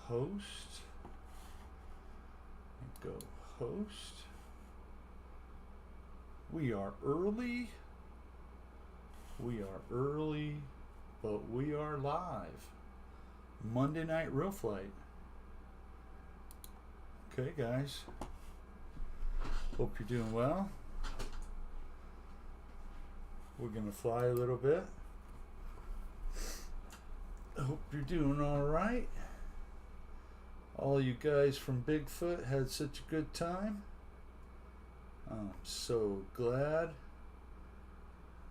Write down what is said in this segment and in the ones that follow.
host. Go host. We are early. We are early, but we are live. Monday Night Real Flight. Okay, guys. Hope you're doing well. We're going to fly a little bit. I hope you're doing all right. All you guys from Bigfoot had such a good time. I'm so glad.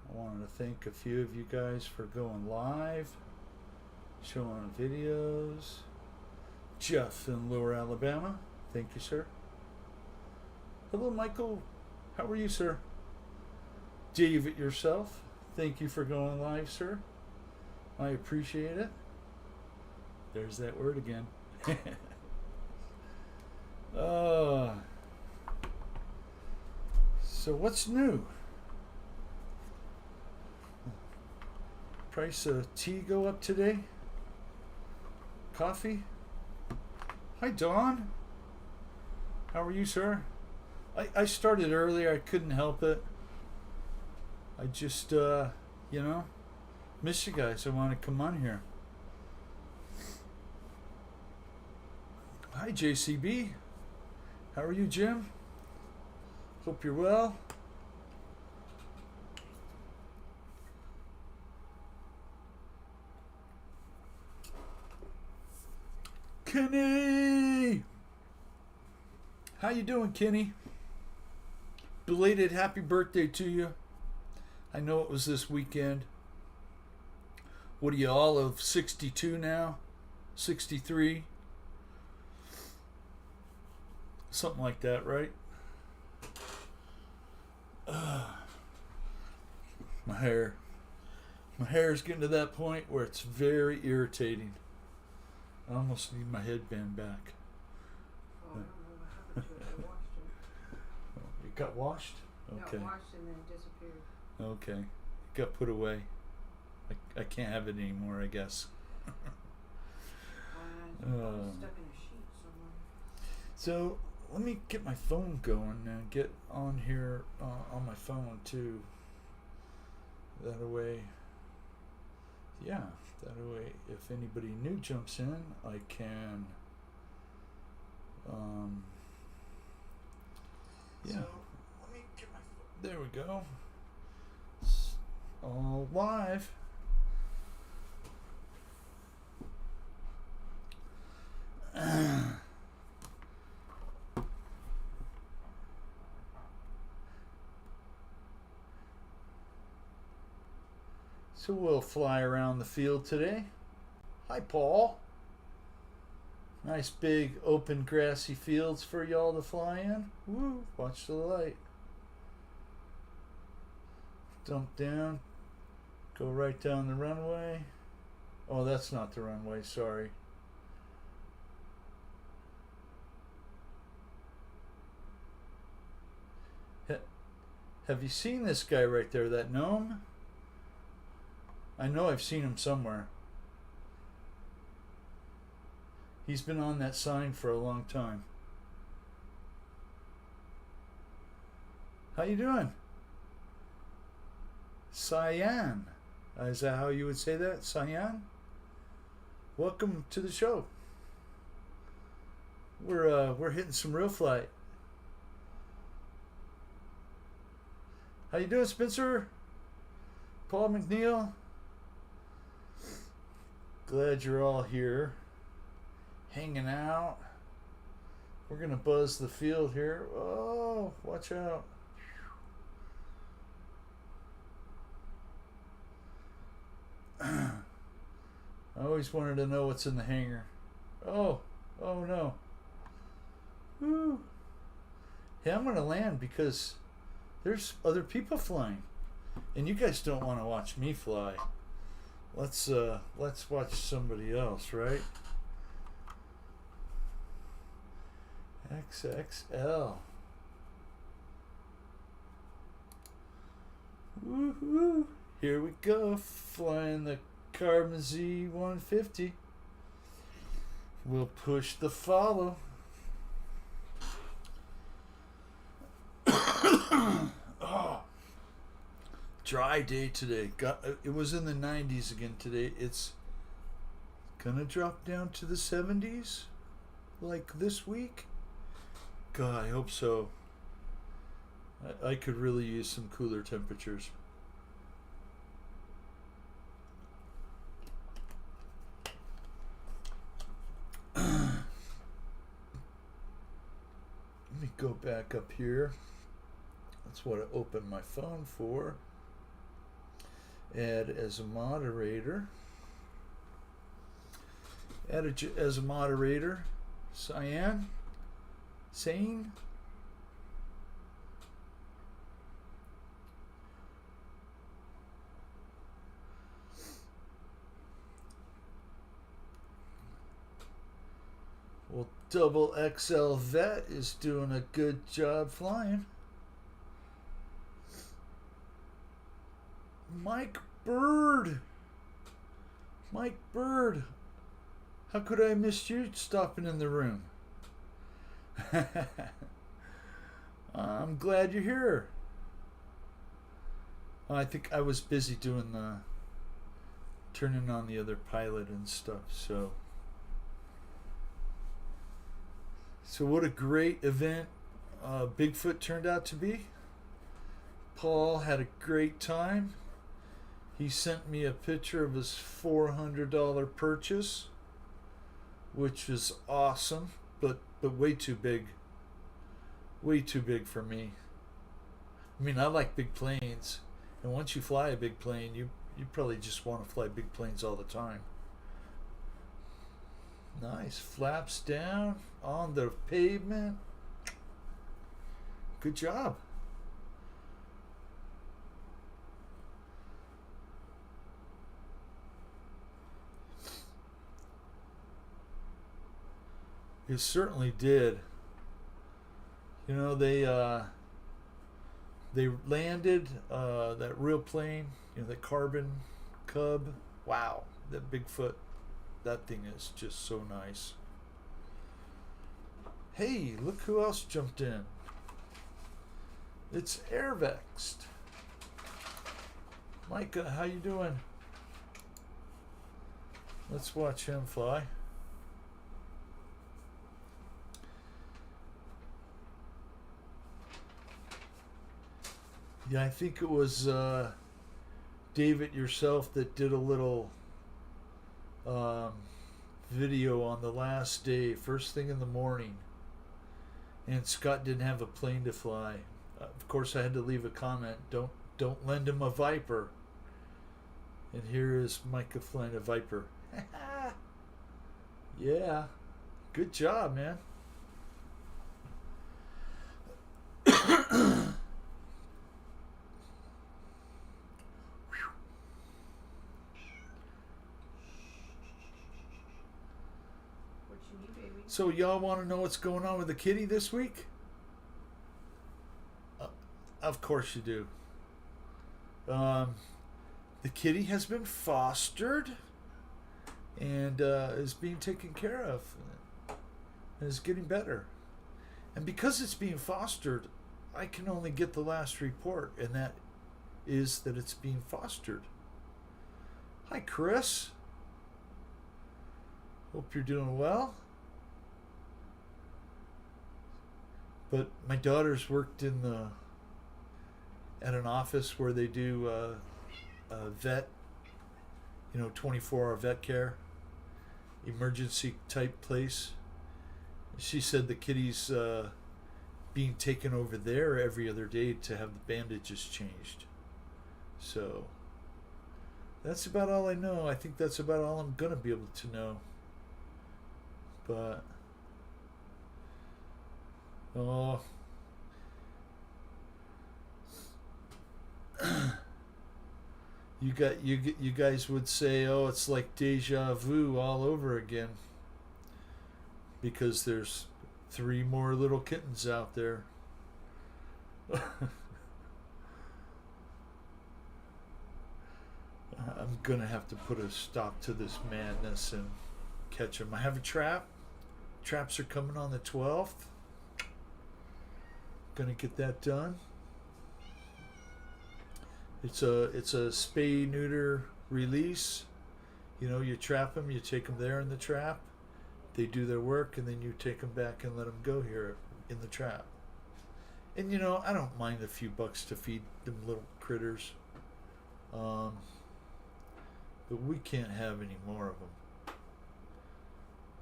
I wanted to thank a few of you guys for going live, showing videos. Jeff in Lower Alabama, thank you, sir. Hello, Michael. How are you, sir? David yourself, thank you for going live, sir. I appreciate it. There's that word again. So what's new? Price of tea go up today? Coffee? Hi, Dawn. How are you, sir? I started earlier. I couldn't help it. I just, miss you guys. I want to come on here. Hi, JCB. How are you, Jim? Hope you're well. Kenny! How you doing, Kenny? Belated happy birthday to you. I know it was this weekend. What are you, all of 62 now? 63? Something like that, right? My hair is getting to that point where it's very irritating. I almost need my headband back. Oh, I don't know what happened to it. I washed it. It got washed? Okay. Got washed and then disappeared. Okay. It got put away. I can't have it anymore, I guess. Stuck in a sheet somewhere. So let me get my phone going and get on here on my phone too. That way, if anybody new jumps in, I can. So let me get my phone. There we go. It's all live. So we'll fly around the field today. Hi, Paul. Nice big open grassy fields for y'all to fly in. Woo, watch the light. Dump down. Go right down the runway. Oh, that's not the runway, sorry. Have you seen this guy right there, that gnome? I know I've seen him somewhere. He's been on that sign for a long time. How you doing? Cyan. Is that how you would say that? Cyan? Welcome to the show. We're hitting some real flight. How you doing, Spencer? Paul McNeil? Glad you're all here, hanging out. We're gonna buzz the field here. Oh, watch out. I always wanted to know what's in the hangar. Oh no. Woo. Hey, I'm gonna land because there's other people flying, and you guys don't want to watch me fly. Let's watch somebody else, right? XXL. Woohoo! Here we go, flying the Carbon Z150. We'll push the follow. Oh, dry day today. It was in the 90s again today. It's gonna drop down to the 70s like this week. God, I hope so. I could really use some cooler temperatures. Let me go back up here. That's what I opened my phone for. Add as a moderator. Add as a moderator. Cyan. Sane. Well, Double XL Vet is doing a good job flying. Mike Bird. Mike Bird. How could I miss you stopping in the room? I'm glad you're here. I think I was busy doing turning on the other pilot and stuff, so what a great event Bigfoot turned out to be. Paul had a great time. He sent me a picture of his $400 purchase, which is awesome, but way too big. Way too big for me. I mean, I like big planes, and once you fly a big plane, you probably just want to fly big planes all the time. Nice. Flaps down on the pavement. Good job. It certainly did. You know, they landed that real plane, you know, the Carbon Cub. Wow, that Bigfoot, that thing is just so nice. Hey, look who else jumped in. It's Airvexed. Micah, how you doing? Let's watch him fly. Yeah, I think it was David yourself that did a little video on the last day, first thing in the morning. And Scott didn't have a plane to fly. Of course, I had to leave a comment. Don't lend him a Viper. And here is Micah flying a Viper. Yeah, good job, man. So y'all want to know what's going on with the kitty this week? Of course you do. The kitty has been fostered and is being taken care of and is getting better. And because it's being fostered, I can only get the last report, and that is that it's being fostered. Hi, Chris. Hope you're doing well. But my daughter's worked at an office where they do vet, 24-hour vet care, emergency type place. She said the kitty's being taken over there every other day to have the bandages changed. So that's about all I know. I think that's about all I'm gonna be able to know. But oh, you guys would say, oh, it's like deja vu all over again, because there's 3 more little kittens out there. I'm gonna have to put a stop to this madness and catch them. I have a trap. traps are coming on the 12th. Gonna get that done. It's a spay neuter release. You know, you trap them, you take them there in the trap. They do their work, and then you take them back and let them go here in the trap. And you know, I don't mind a few bucks to feed them little critters. But we can't have any more of them.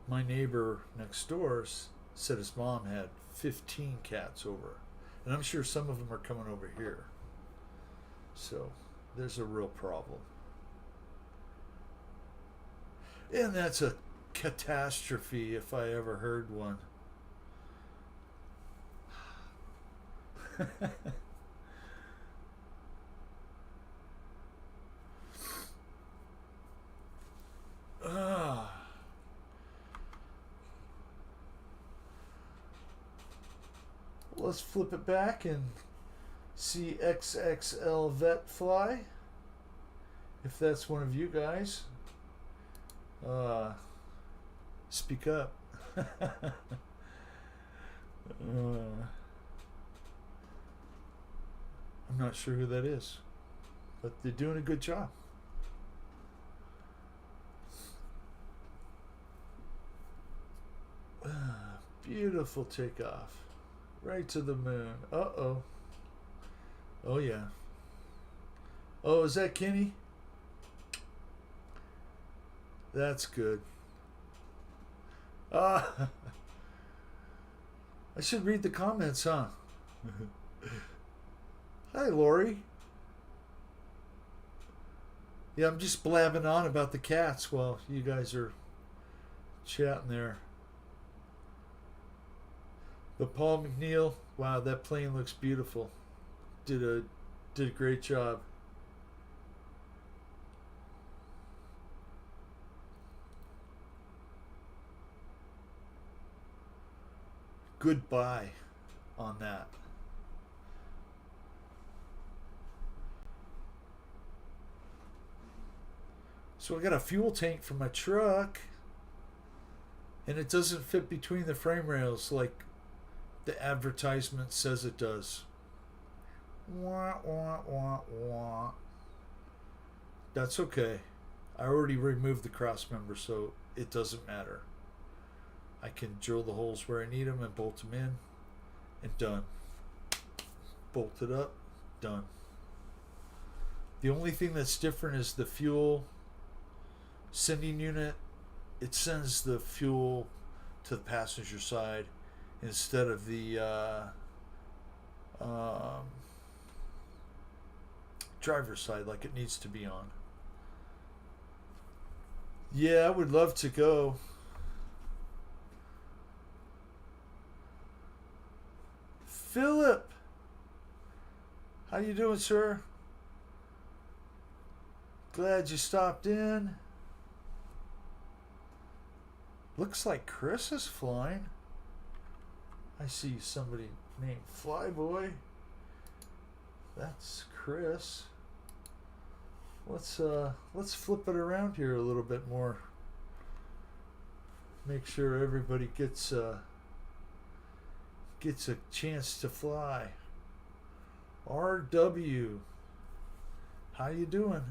My neighbor next door said his mom had 15 cats over. And I'm sure some of them are coming over here. So there's a real problem. And that's a catastrophe if I ever heard one. Let's flip it back and see XXL Vet fly. If that's one of you guys, speak up. I'm not sure who that is, but they're doing a good job. Beautiful takeoff. Right to the moon. Uh-oh. Oh, yeah. Oh, is that Kenny? That's good. I should read the comments, huh? Hi, Lori. Yeah, I'm just blabbing on about the cats while you guys are chatting there. But Paul McNeil, wow, that plane looks beautiful. Did a great job. Goodbye on that. So I got a fuel tank for my truck, and it doesn't fit between the frame rails like the advertisement says it does. Wah, wah, wah, wah. That's okay. I already removed the cross member, so it doesn't matter. I can drill the holes where I need them and bolt them in, and done. Bolt it up, done. The only thing that's different is the fuel sending unit. It sends the fuel to the passenger side instead of the driver's side like it needs to be on. Yeah, I would love to go. Philip, how you doing, sir? Glad you stopped in. Looks like Chris is flying. I see somebody named Flyboy. That's Chris. Let's flip it around here a little bit more. Make sure everybody gets a chance to fly. RW, how you doing?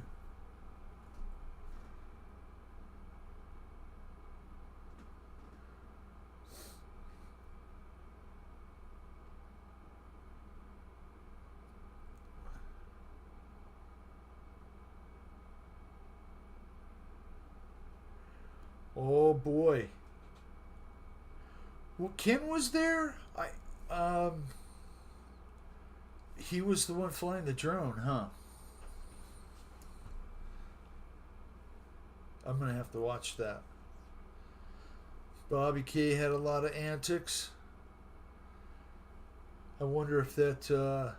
Oh boy. Well, Ken was there. He was the one flying the drone, huh? I'm gonna have to watch that. Bobby K had a lot of antics. I wonder if that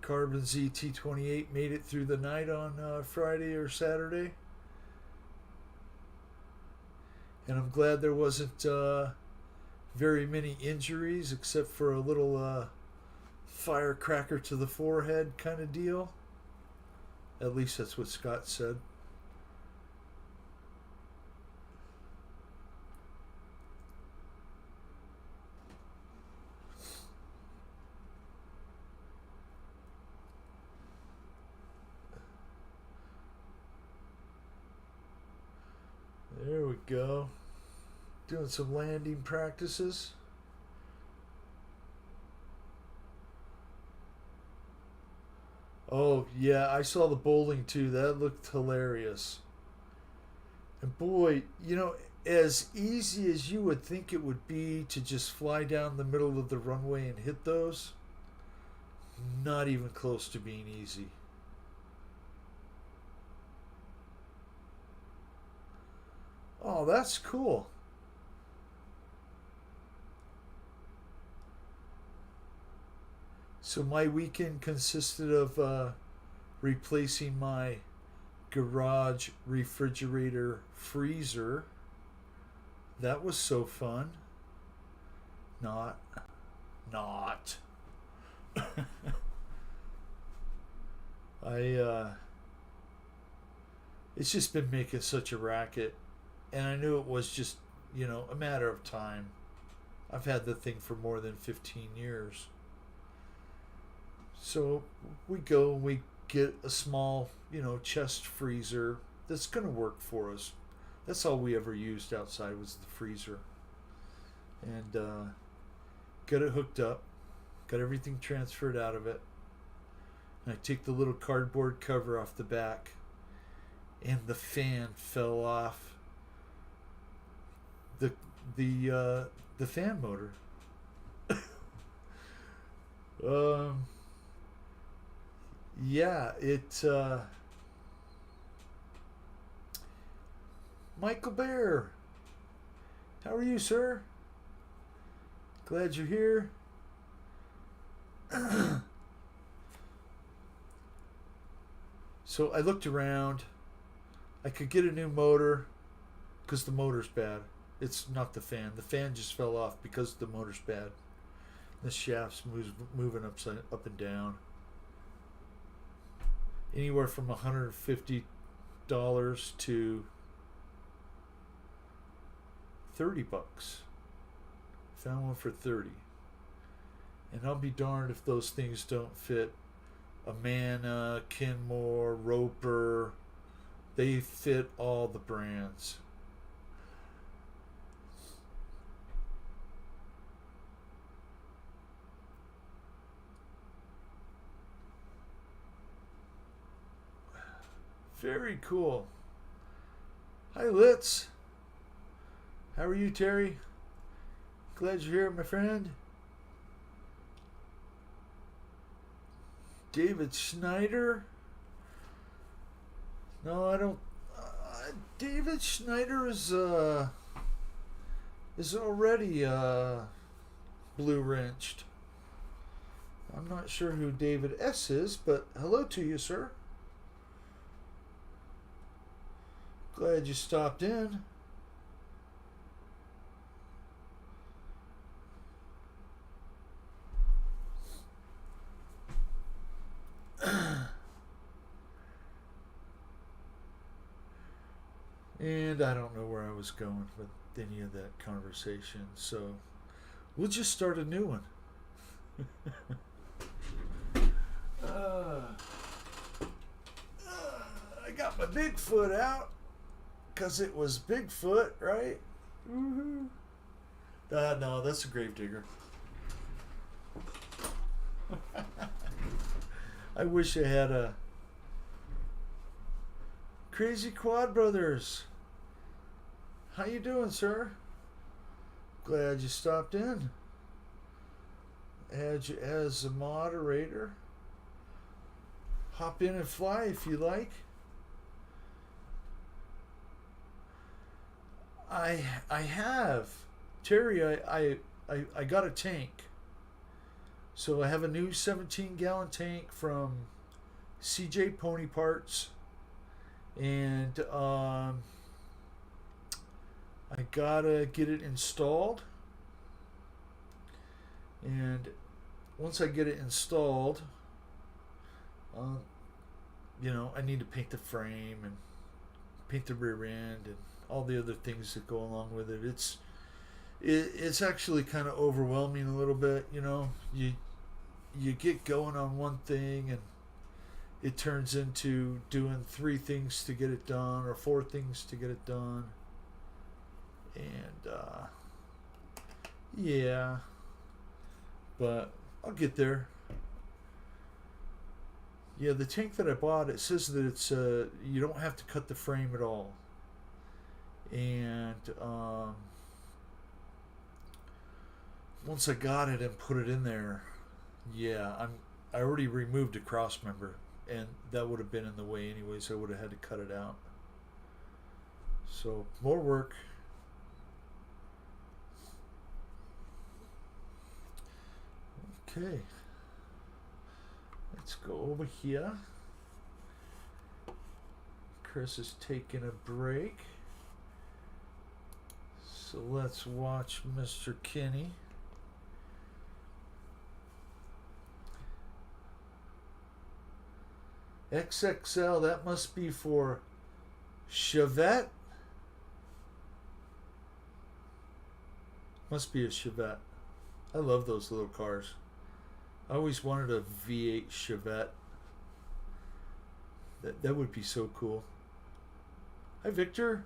Carbon ZT28 made it through the night on Friday or Saturday. And I'm glad there wasn't very many injuries except for a little firecracker to the forehead kind of deal. At least that's what Scott said. There we go. Doing some landing practices. Oh, yeah, I saw the bowling too. That looked hilarious. And boy, as easy as you would think it would be to just fly down the middle of the runway and hit those, not even close to being easy. Oh, that's cool. So my weekend consisted of replacing my garage refrigerator freezer. That was so fun. Not. Not. I it's just been making such a racket, and I knew it was just, a matter of time. I've had the thing for more than 15 years. So we go and we get a small, chest freezer that's going to work for us. That's all we ever used outside was the freezer. And got it hooked up, got everything transferred out of it. And I take the little cardboard cover off the back, and the fan fell off the fan motor. Yeah, Michael Bear, how are you, sir? Glad you're here. So I looked around. I could get a new motor because the motor's bad. It's not the fan. The fan just fell off because the motor's bad. The shaft's moving up and down. Anywhere from $150 to $30. Found one for $30. And I'll be darned if those things don't fit Amana, Kenmore, Roper. They fit all the brands. Very cool. Hi, Litz. How are you, Terry? Glad you're here, my friend. David Schneider? No, I don't. David Schneider is already blue wrenched. I'm not sure who David S is, but hello to you, sir. Glad you stopped in. And I don't know where I was going with any of that conversation, so we'll just start a new one. I got my Bigfoot out because it was Bigfoot, right? Woohoo! No, that's a gravedigger. I wish I had a Crazy Quad Brothers. How you doing, sir? Glad you stopped in. Add you as a moderator. Hop in and fly if you like. I have. Terry, I got a tank. So I have a new 17-gallon tank from CJ Pony Parts. And I gotta get it installed. And once I get it installed, I need to paint the frame and paint the rear end and all the other things that go along with it. It's actually kind of overwhelming a little bit. You get going on one thing and it turns into doing 3 things to get it done or 4 things to get it done. And yeah, but I'll get there. Yeah, the tank that I bought, it says that it's you don't have to cut the frame at all. And once I got it and put it in there, yeah, I already removed a cross member, and that would have been in the way anyways. I would have had to cut it out. So more work. Okay, let's go over here. Chris is taking a break, so let's watch Mr. Kenny. XXL, that must be for Chevette. Must be a Chevette. I love those little cars. I always wanted a V8 Chevette. That would be so cool. Hi, Victor.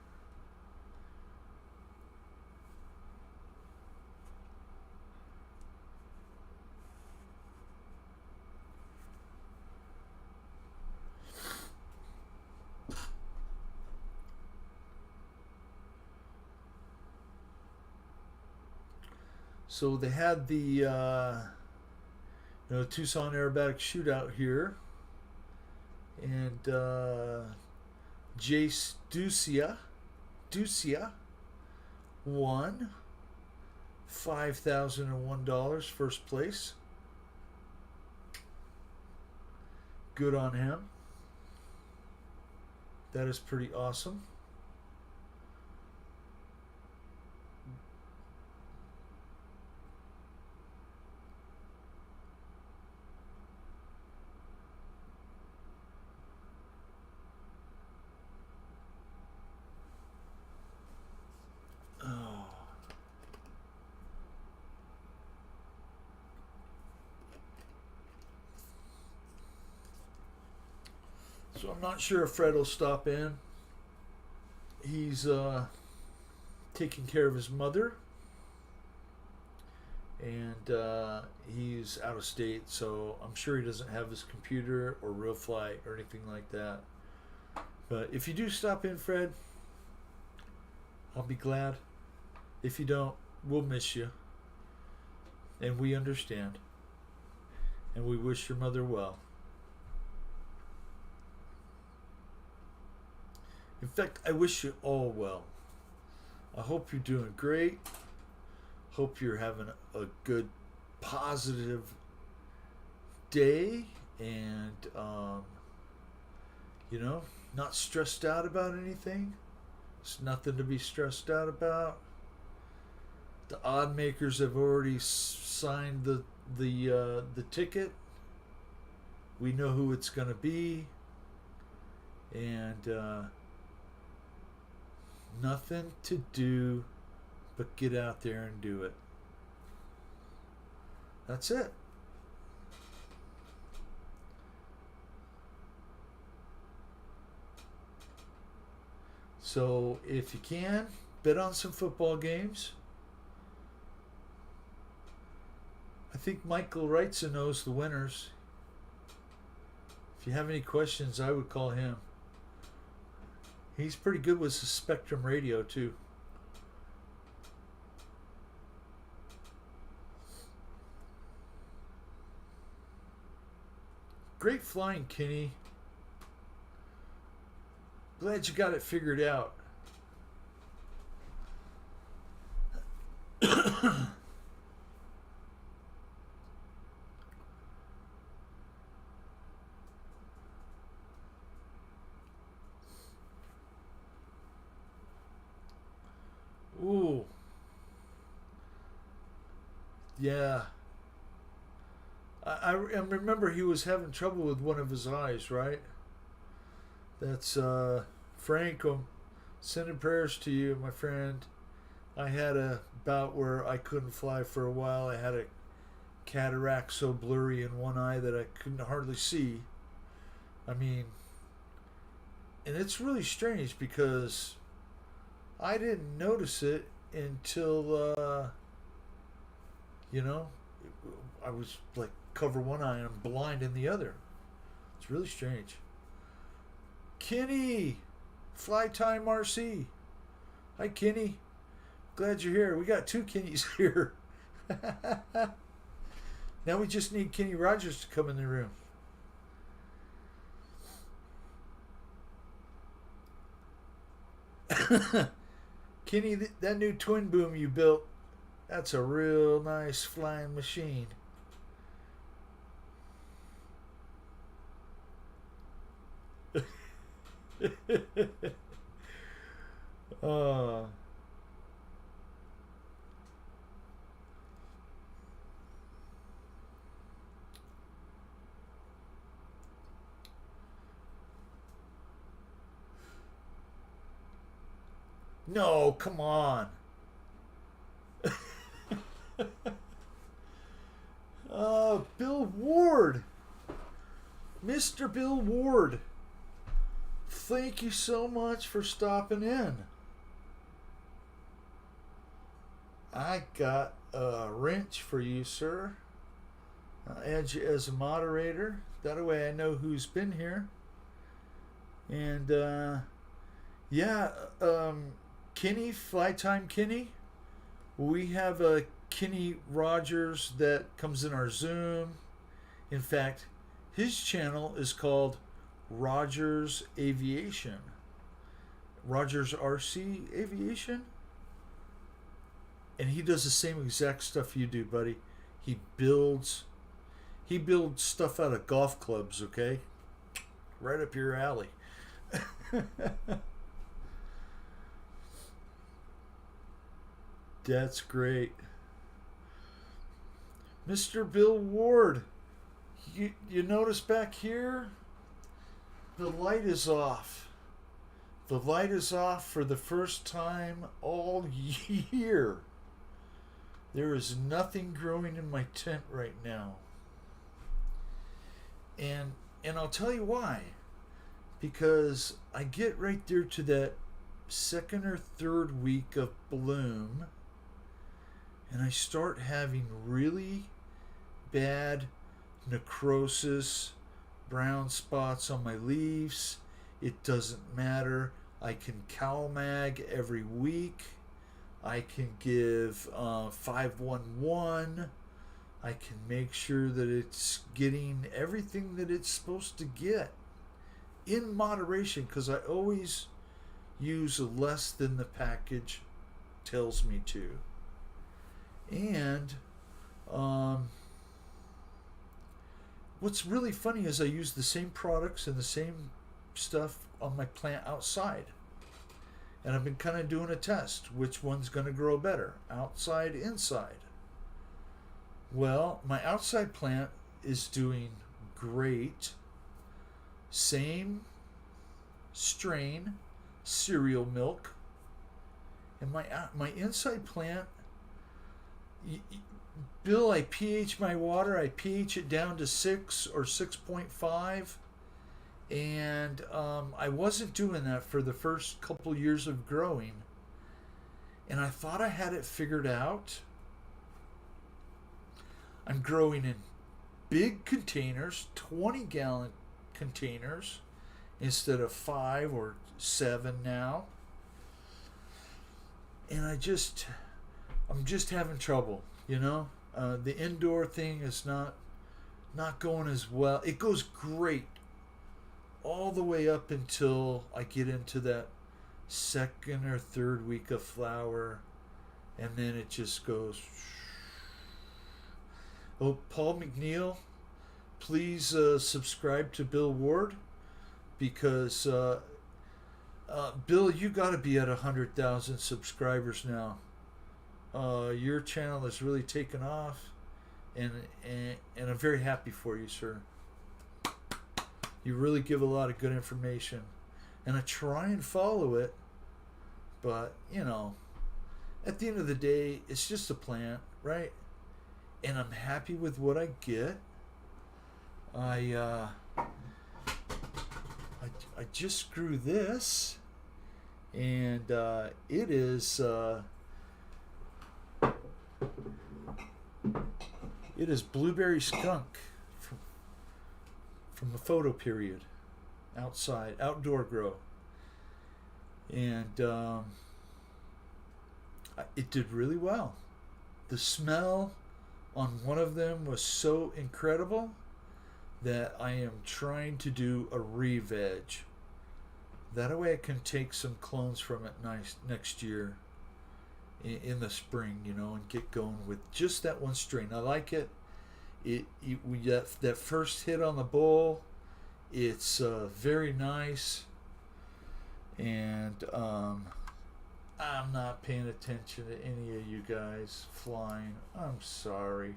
So they had the Tucson Aerobatic Shootout here, and Jace Ducia won $5,001, first place. Good on him. That is pretty awesome. So I'm not sure if Fred will stop in. He's taking care of his mother, and he's out of state, so I'm sure he doesn't have his computer or real flight or anything like that. But if you do stop in, Fred, I'll be glad. If you don't, we'll miss you, and we understand, and we wish your mother well. In fact, I wish you all well. I hope you're doing great. Hope you're having a good, positive day, and not stressed out about anything. There's nothing to be stressed out about. The odd makers have already signed the ticket. We know who it's going to be, and nothing to do but get out there and do it. That's it. So if you can, bet on some football games. I think Michael Wrightson knows the winners. If you have any questions, I would call him. He's pretty good with the Spectrum radio, too. Great flying, Kenny. Glad you got it figured out. Ooh. Yeah. I remember he was having trouble with one of his eyes, right? That's Frank. I'm sending prayers to you, my friend. I had a bout where I couldn't fly for a while. I had a cataract so blurry in one eye that I couldn't hardly see. I mean, and it's really strange because I didn't notice it until you know, I was like cover one eye and I'm blind in the other. It's really strange. Kenny, Fly Time RC. Hi, Kenny. Glad you're here. We got two Kennys here. Now we just need Kenny Rogers to come in the room. Kenny, that new twin boom you built, that's a real nice flying machine. uh, no, come on. Bill Ward. Mr. Bill Ward. Thank you so much for stopping in. I got a wrench for you, sir. I'll add you as a moderator. That way I know who's been here. And, yeah, Kenny, Flytime Kenny. We have a Kenny Rogers that comes in our Zoom. In fact, his channel is called Rogers Aviation. Rogers RC Aviation. And he does the same exact stuff you do, buddy. He builds stuff out of golf clubs, okay? Right up your alley. That's great. Mr. Bill Ward, you notice back here, the light is off. The light is off for the first time all year. There is nothing growing in my tent right now. And I'll tell you why. Because I get right there to that second or third week of bloom, and I start having really bad necrosis, brown spots on my leaves. It doesn't matter. I can CalMag every week. I can give 511. I can make sure that it's getting everything that it's supposed to get in moderation, because I always use less than the package tells me to. And what's really funny is I use the same products and the same stuff on my plant outside. And I've been kind of doing a test. Which one's going to grow better? Outside, inside? Well, my outside plant is doing great. Same strain, cereal milk. And my inside plant, Bill, I pH my water. I pH it down to 6 or 6.5. And I wasn't doing that for the first couple years of growing. And I thought I had it figured out. I'm growing in big containers, 20-gallon containers, instead of 5 or 7 now. And I'm just having trouble, you know. The indoor thing is not going as well. It goes great all the way up until I get into that second or third week of flower, and then it just goes. Oh, Paul McNeil, please subscribe to Bill Ward, because Bill, you got to be at 100,000 subscribers now. Your channel has really taken off, and I'm very happy for you, sir. You really give a lot of good information, and I try and follow it, but you know, at the end of the day, it's just a plant, right? And I'm happy with what I get. I just grew this, and it is It is blueberry skunk from the photo period, outside, outdoor grow. And it did really well. The smell on one of them was so incredible that I am trying to do a re-veg. That way I can take some clones from it next year in the spring, and get going with just that one strain. I like it. We got that first hit on the bowl. It's very nice, and I'm not paying attention to any of you guys flying. I'm sorry.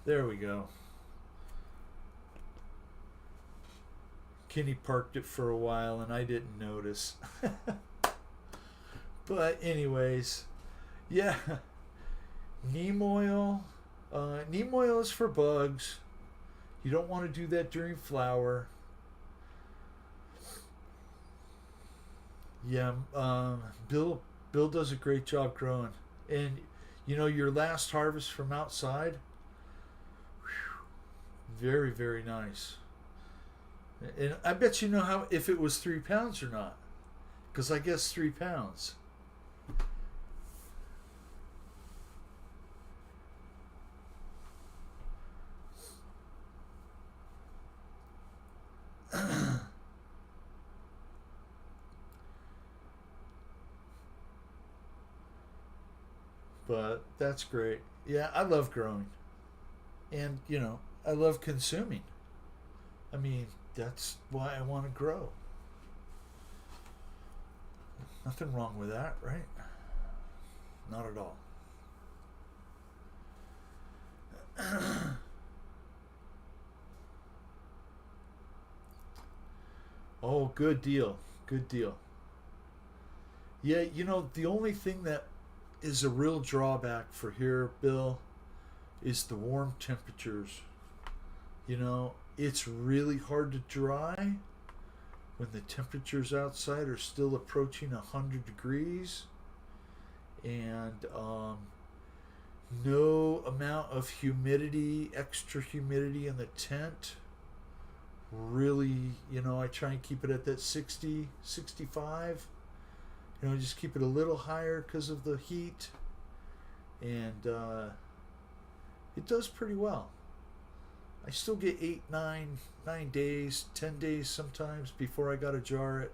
There we go. Kenny parked it for a while and I didn't notice. But anyways, yeah. Neem oil. Neem oil is for bugs. You don't want to do that during flower. Yeah, Bill does a great job growing. And your last harvest from outside, very, very nice. And I bet you know how if it was 3 pounds or not. Because I guess 3 pounds. But that's great. Yeah, I love growing. And, I love consuming. I mean, that's why I want to grow. Nothing wrong with that, right? Not at all. Oh, good deal. Good deal. Yeah, the only thing that is a real drawback for here, Bill, is the warm temperatures. It's really hard to dry when the temperatures outside are still approaching 100 degrees, and no amount of humidity, extra humidity in the tent. Really, I try and keep it at that 60, 65. Just keep it a little higher because of the heat, and it does pretty well. I still get 8, 9 days, 10 days sometimes before I gotta jar it.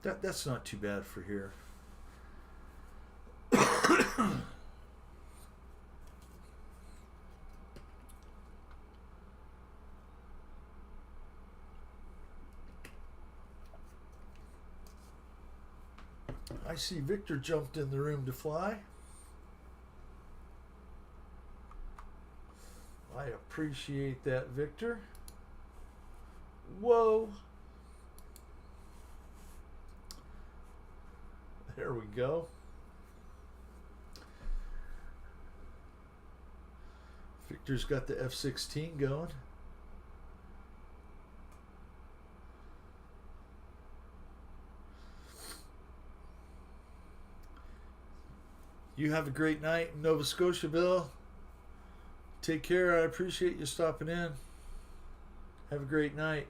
That's not too bad for here. I see Victor jumped in the room to fly. I appreciate that, Victor. Whoa. There we go. Victor's got the F-16 going. You have a great night in Nova Scotia, Bill. Take care. I appreciate you stopping in. Have a great night.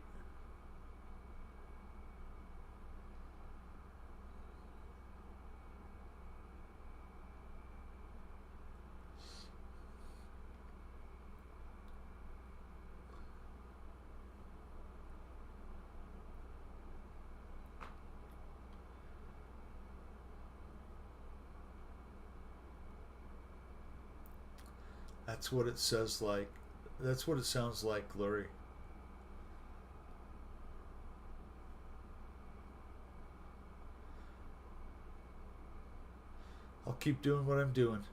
That's what it says like. That's what it sounds like, Glory. I'll keep doing what I'm doing.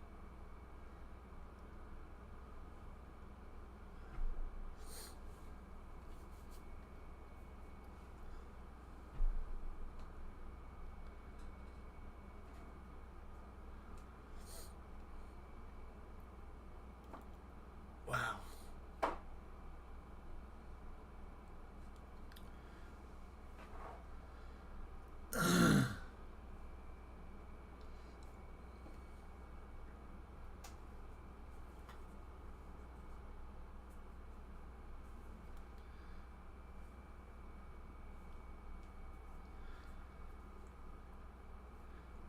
Wow.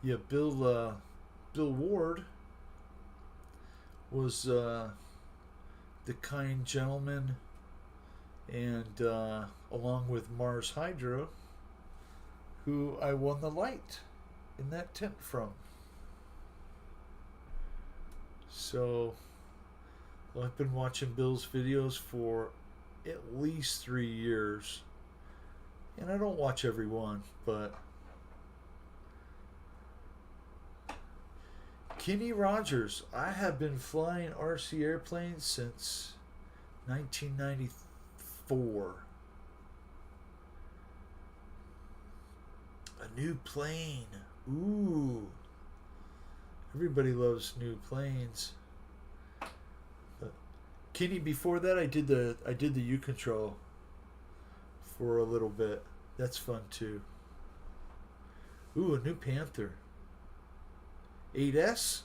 Yeah, Bill Ward was the kind gentleman, and along with Mars Hydro, who I won the light in that tent from. So well, I've been watching Bill's videos for at least 3 years, and I don't watch every one, but Kenny Rogers, I have been flying RC airplanes since 1994. A new plane. Ooh. Everybody loves new planes. But Kenny, before that I did the U control for a little bit. That's fun too. Ooh, a new Panther. 8S?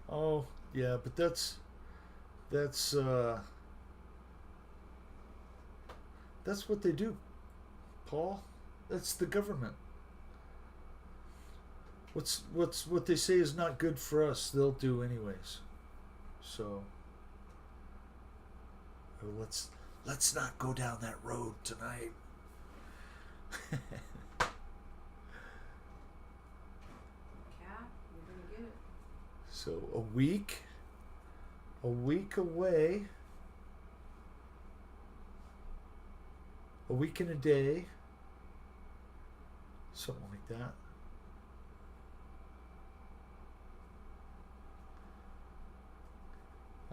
Oh, yeah, but that's that's what they do, Paul. That's the government. What they say is not good for us, they'll do anyways. So let's not go down that road tonight. Cat, you're gonna get it. So a week away, a week and a day, something like that.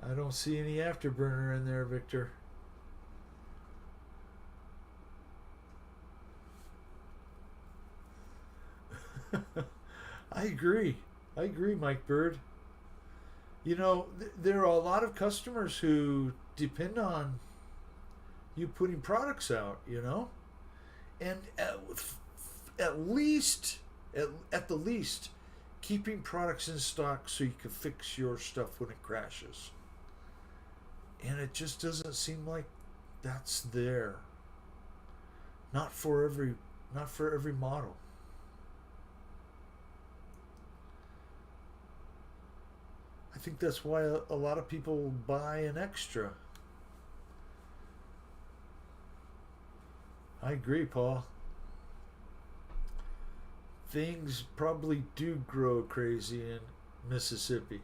I don't see any afterburner in there, Victor. I agree. I agree, Mike Bird. You know, there are a lot of customers who depend on you putting products out, you know? And at least, at the least, keeping products in stock so you can fix your stuff when it crashes. And it just doesn't seem like that's there. Not for every model. I think that's why a lot of people buy an extra. I agree, Paul. Things probably do grow crazy in Mississippi.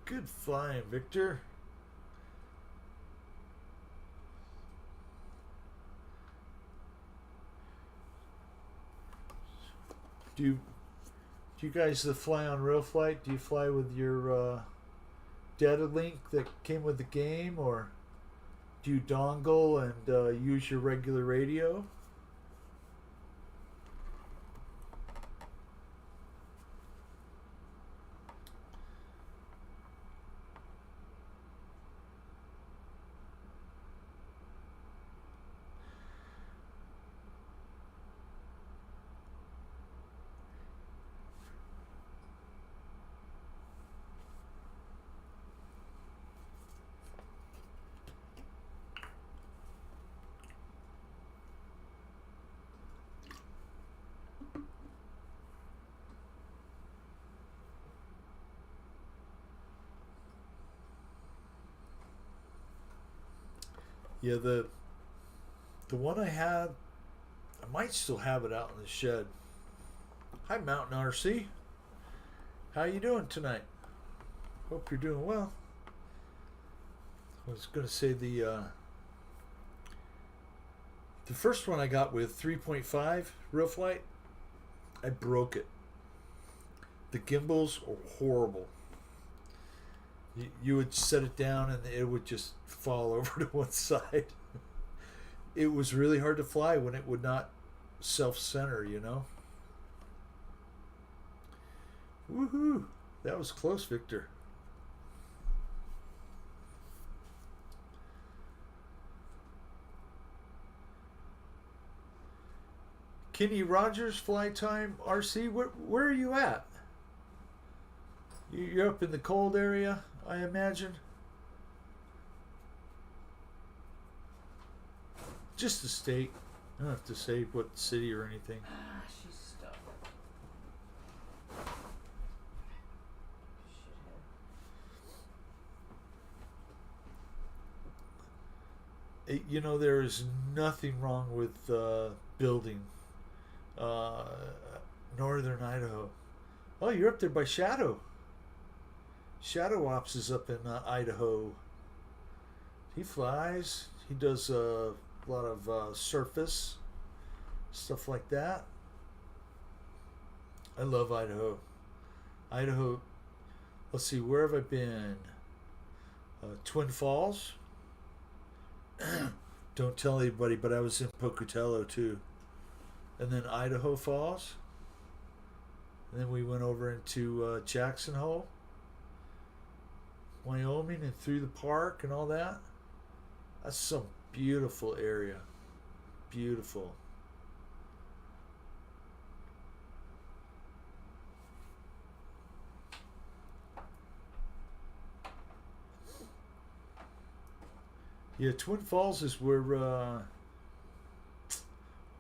Good flying, Victor. Do you guys that fly on RealFlight, do you fly with your data link that came with the game, or do you dongle and use your regular radio? Yeah, the one I had, I might still have it out in the shed. Hi, Mountain RC. How you doing tonight? Hope you're doing well. I was going to say the first one I got with 3.5 RealFlight, I broke it. The gimbals are horrible. You would set it down and it would just fall over to one side. It was really hard to fly when it would not self-center, you know. Woohoo! That was close, Victor. Kenny Rogers, Fly Time RC. Where are you at? You're up in the cold area, I imagine. Just the state. I don't have to say what city or anything. Ah, she's stuck. Shithead. You know, there is nothing wrong with building northern Idaho. Oh, you're up there by Shadow. Shadow Ops is up in Idaho. He flies. He does a lot of surface stuff like that. I love Idaho. Idaho. Let's see, where have I been? Twin Falls. Don't tell anybody, but I was in Pocatello too. And then Idaho Falls. And then we went over into Jackson Hole, Wyoming, and through the park and all that. That's some beautiful area. Beautiful. Yeah, Twin Falls is where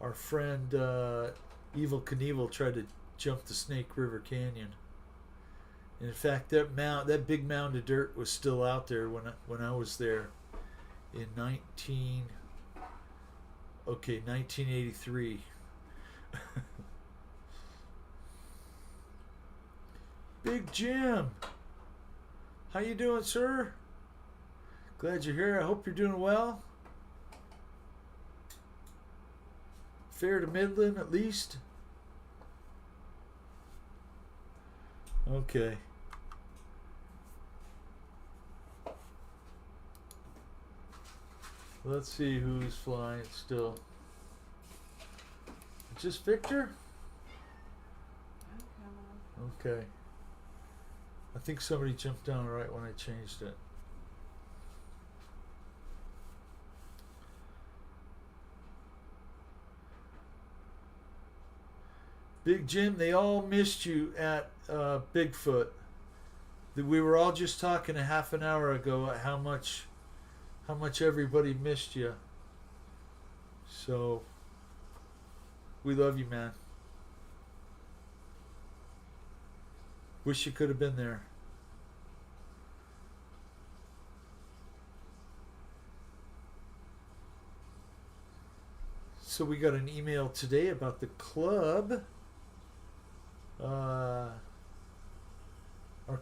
our friend Evel Knievel tried to jump the Snake River Canyon. And in fact, that big mound of dirt was still out there when I was there in 1983. Big Jim, how you doing, sir? Glad you're here. I hope you're doing well. Fair to Midland, at least. Okay. Let's see who's flying still. Just Victor? Okay. I think somebody jumped down right when I changed it. Big Jim, they all missed you at Bigfoot. We were all just talking a half an hour ago at how much everybody missed you. So we love you, man. Wish you could have been there. So we got an email today about the club. Our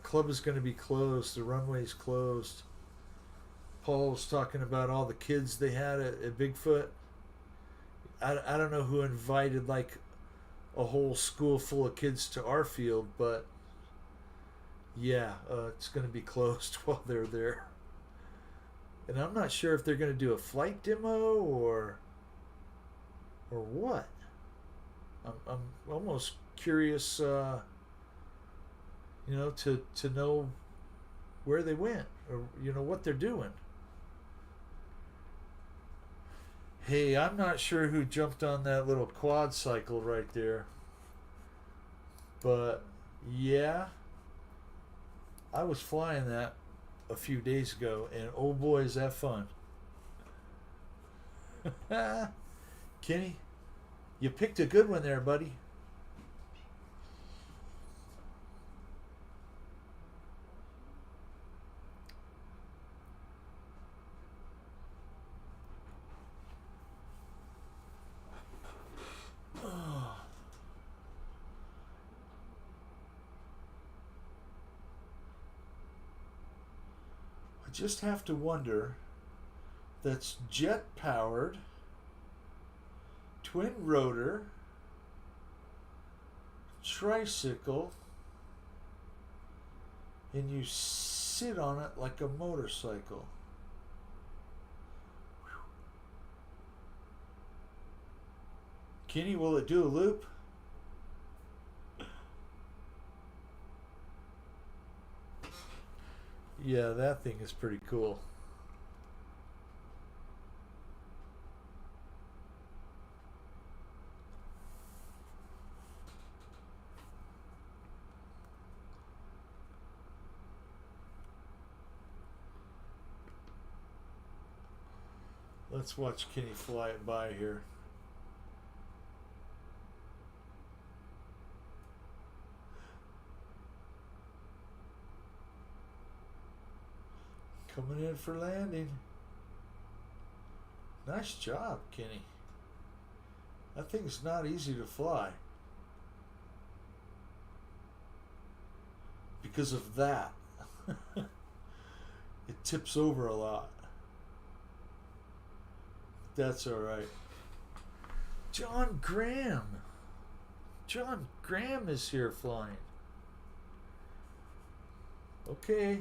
club is going to be closed. The runway's closed. Paul was talking about all the kids they had at Bigfoot. I don't know who invited like a whole school full of kids to our field, but yeah, it's going to be closed while they're there. And I'm not sure if they're going to do a flight demo or what. I'm almost curious, to know where they went or what they're doing. Hey, I'm not sure who jumped on that little quad cycle right there, but yeah, I was flying that a few days ago, and oh boy, is that fun. Kenny, you picked a good one there, buddy. I just have to wonder, that's jet powered, twin rotor, tricycle, and you sit on it like a motorcycle. Kenny, will it do a loop? Yeah, that thing is pretty cool. Let's watch Kenny fly it by here. Coming in for landing. Nice job, Kenny. That thing's not easy to fly. Because of that. It tips over a lot. That's alright. John Graham. John Graham is here flying. Okay.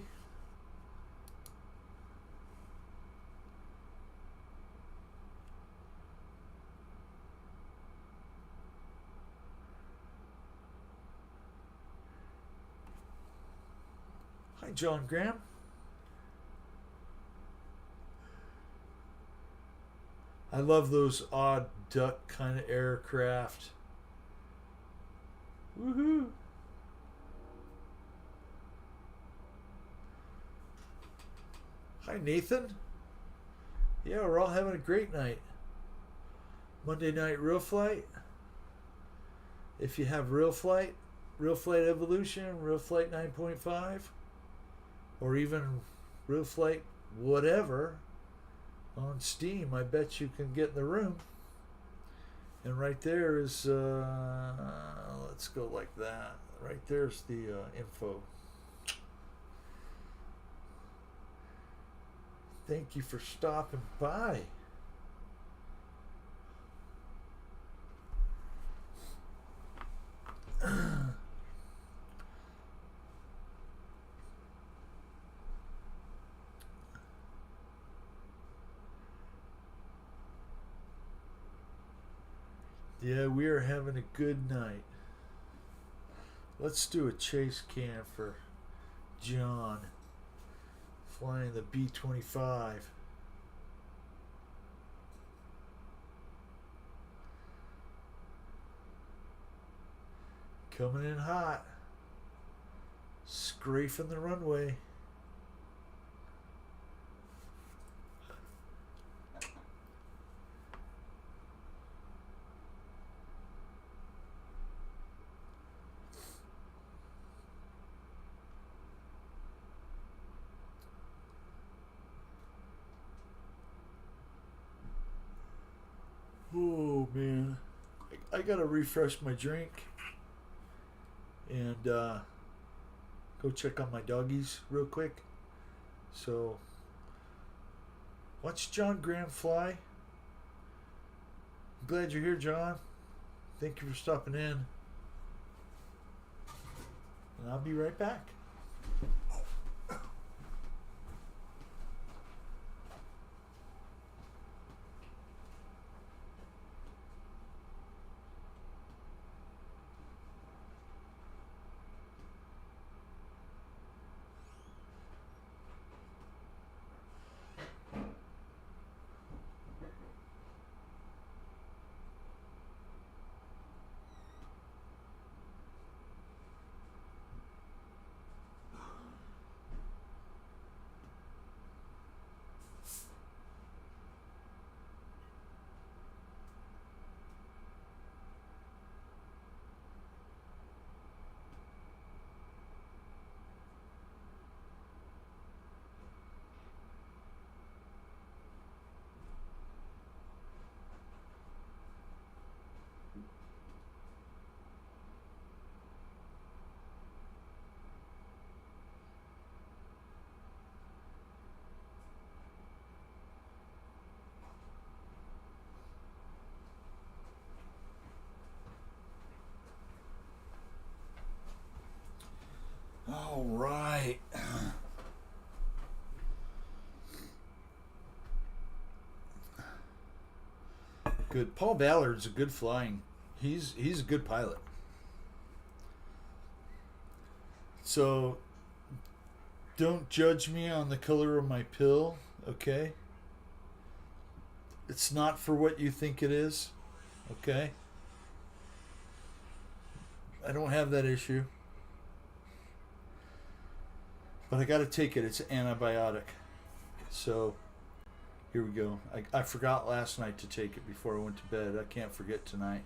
Hi, John Graham. I love those odd duck kind of aircraft. Woohoo! Hi, Nathan. Yeah, we're all having a great night. Monday night real flight. If you have real flight evolution, real flight 9.5, or even real flight whatever on Steam, I bet you can get in the room. And right there is, let's go like that. Right there's the info. Thank you for stopping by. Yeah, we are having a good night. Let's do a chase cam for John flying the B-25. Coming in hot. Scraping the runway. Oh man, I gotta refresh my drink and go check on my doggies real quick. So watch John Graham fly. I'm glad you're here, John. Thank you for stopping in. And I'll be right back. good. Paul Ballard's a good flying. He's a good pilot. So don't judge me on the color of my pill, okay? It's not for what you think it is, okay? I don't have that issue. But I got to take it. It's an antibiotic. So here we go. I forgot last night to take it before I went to bed. I can't forget tonight.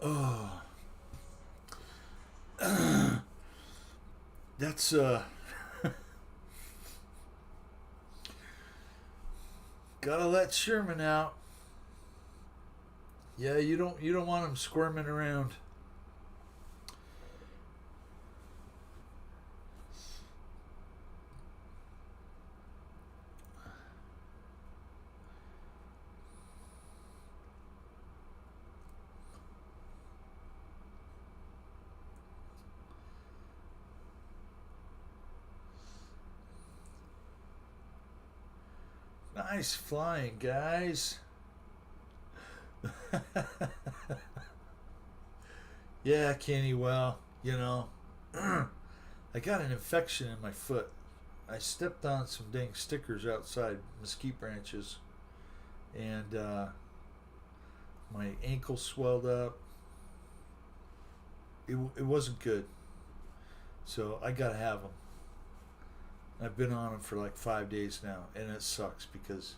Oh. That's gotta let Sherman out. Yeah, you don't want him squirming around. Nice flying, guys. Yeah, Kenny, well, I got an infection in my foot. I stepped on some dang stickers outside, mesquite branches, and my ankle swelled up. It wasn't good. So I got to have them. I've been on them for like 5 days now, and it sucks because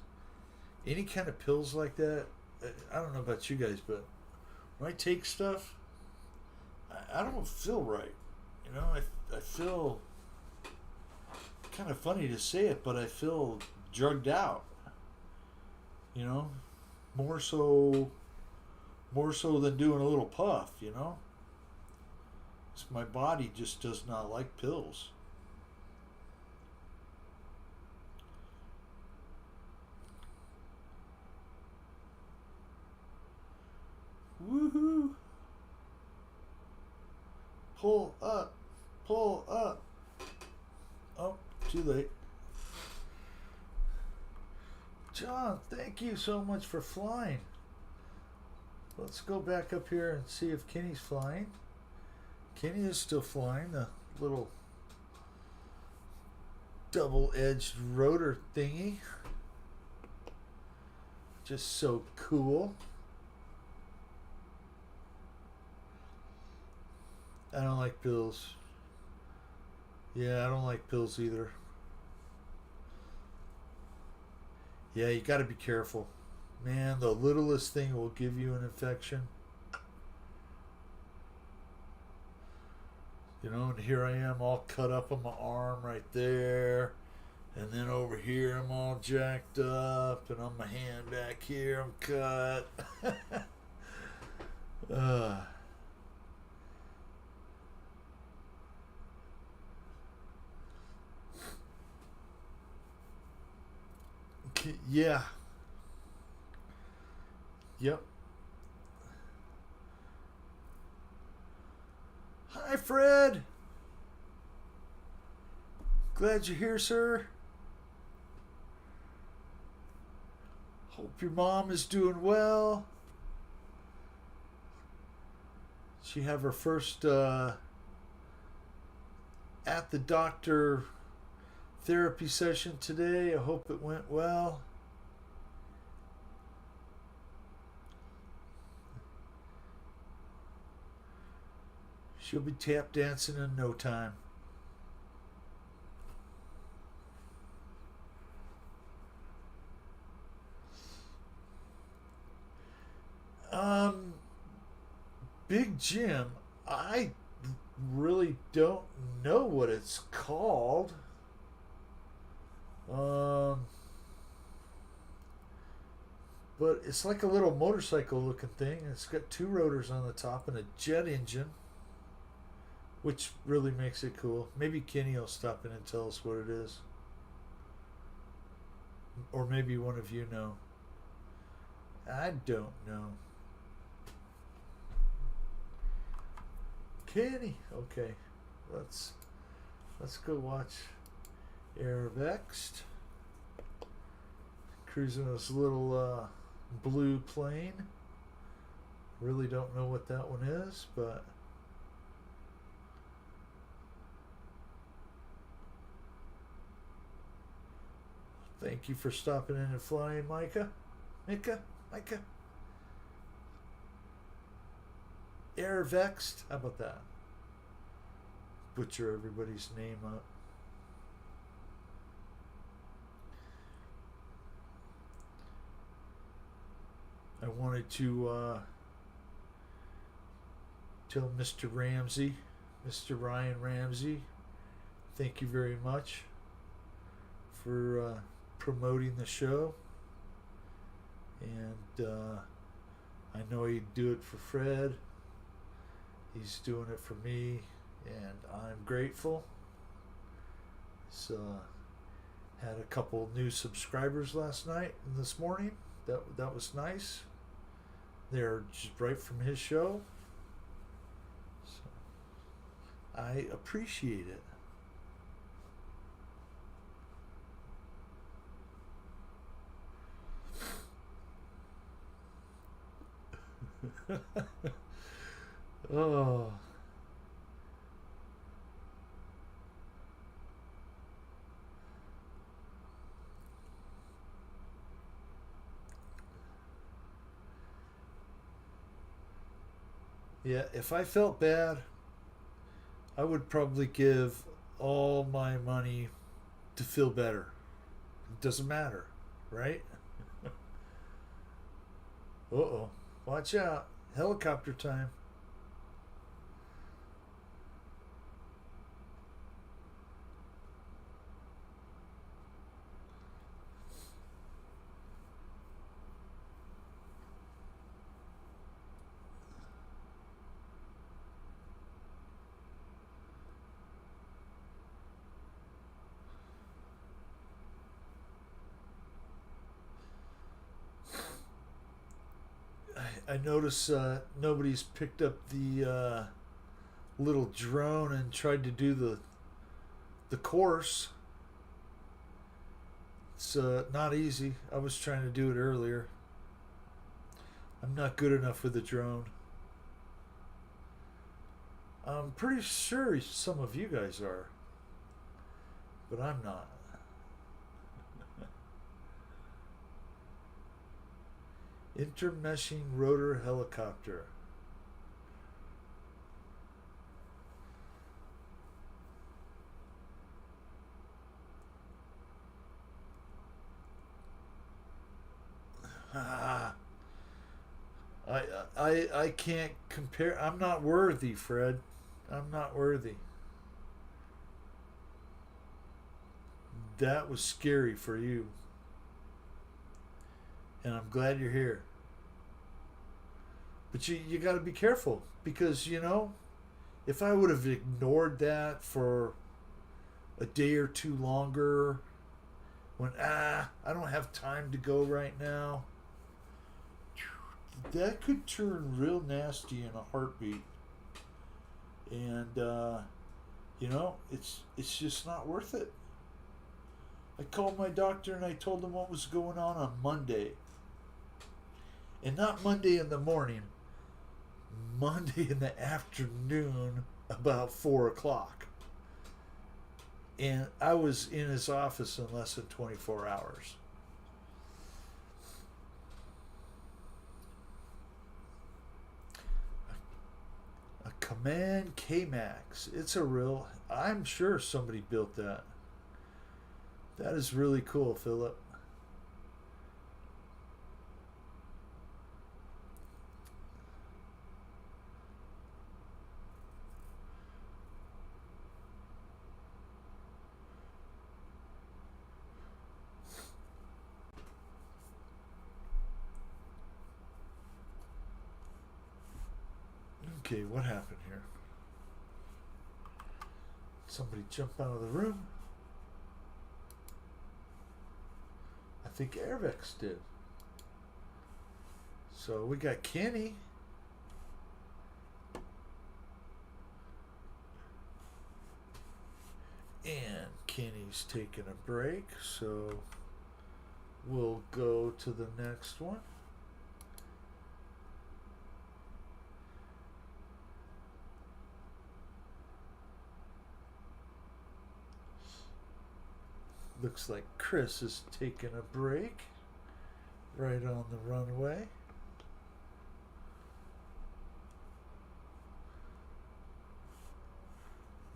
any kind of pills like that, I don't know about you guys, but when I take stuff, I don't feel right. I feel kind of funny to say it, but I feel drugged out. More so than doing a little puff. My body just does not like pills. Woohoo! Pull up. Pull up. Oh, too late. John, thank you so much for flying. Let's go back up here and see if Kenny's flying. Kenny is still flying, the little double-edged rotor thingy. Just so cool. I don't like pills. Yeah, I don't like pills either. Yeah, you got to be careful. Man, the littlest thing will give you an infection. And here I am all cut up on my arm right there. And then over here I'm all jacked up. And on my hand back here I'm cut. Yeah. Yep. Hi, Fred. Glad you're here, sir. Hope your mom is doing well. She have her first at the doctor therapy session today. I hope it went well. She'll be tap dancing in no time. Big Jim, I really don't know what it's called. But it's like a little motorcycle looking thing. It's got two rotors on the top and a jet engine, which really makes it cool. Maybe Kenny will stop in and tell us what it is. Or maybe one of you know. I don't know. Kenny. Okay, let's go watch Airvexed cruising this little blue plane. Really don't know what that one is, but thank you for stopping in and flying, Micah. Micah. Airvexed. How about that? Butcher everybody's name up. I wanted to tell Mr. Ryan Ramsey, thank you very much for promoting the show. And I know he'd do it for Fred. He's doing it for me, and I'm grateful. So, had a couple new subscribers last night and this morning. That was nice. They're just right from his show. So, I appreciate it. Oh. Yeah, if I felt bad, I would probably give all my money to feel better. It doesn't matter, right? Uh-oh. Watch out. Helicopter time. I notice nobody's picked up the little drone and tried to do the course. It's not easy. I was trying to do it earlier. I'm not good enough with the drone. I'm pretty sure some of you guys are, but I'm not. Intermeshing rotor helicopter. I can't compare. I'm not worthy, Fred. I'm not worthy. That was scary for you. And I'm glad you're here. But you got to be careful because, if I would have ignored that for a day or two longer, when, I don't have time to go right now, that could turn real nasty in a heartbeat. And, it's just not worth it. I called my doctor and I told him what was going on Monday. And not Monday in the morning, Monday in the afternoon about 4 o'clock. And I was in his office in less than 24 hours. A Command K-Max. It's a real, I'm sure somebody built that. That is really cool, Philip. Okay, what happened here? Somebody jump out of the room? I think Airvex did. So we got Kenny. Kenny's taking a break, so we'll go to the next one. Looks like Chris is taking a break right on the runway.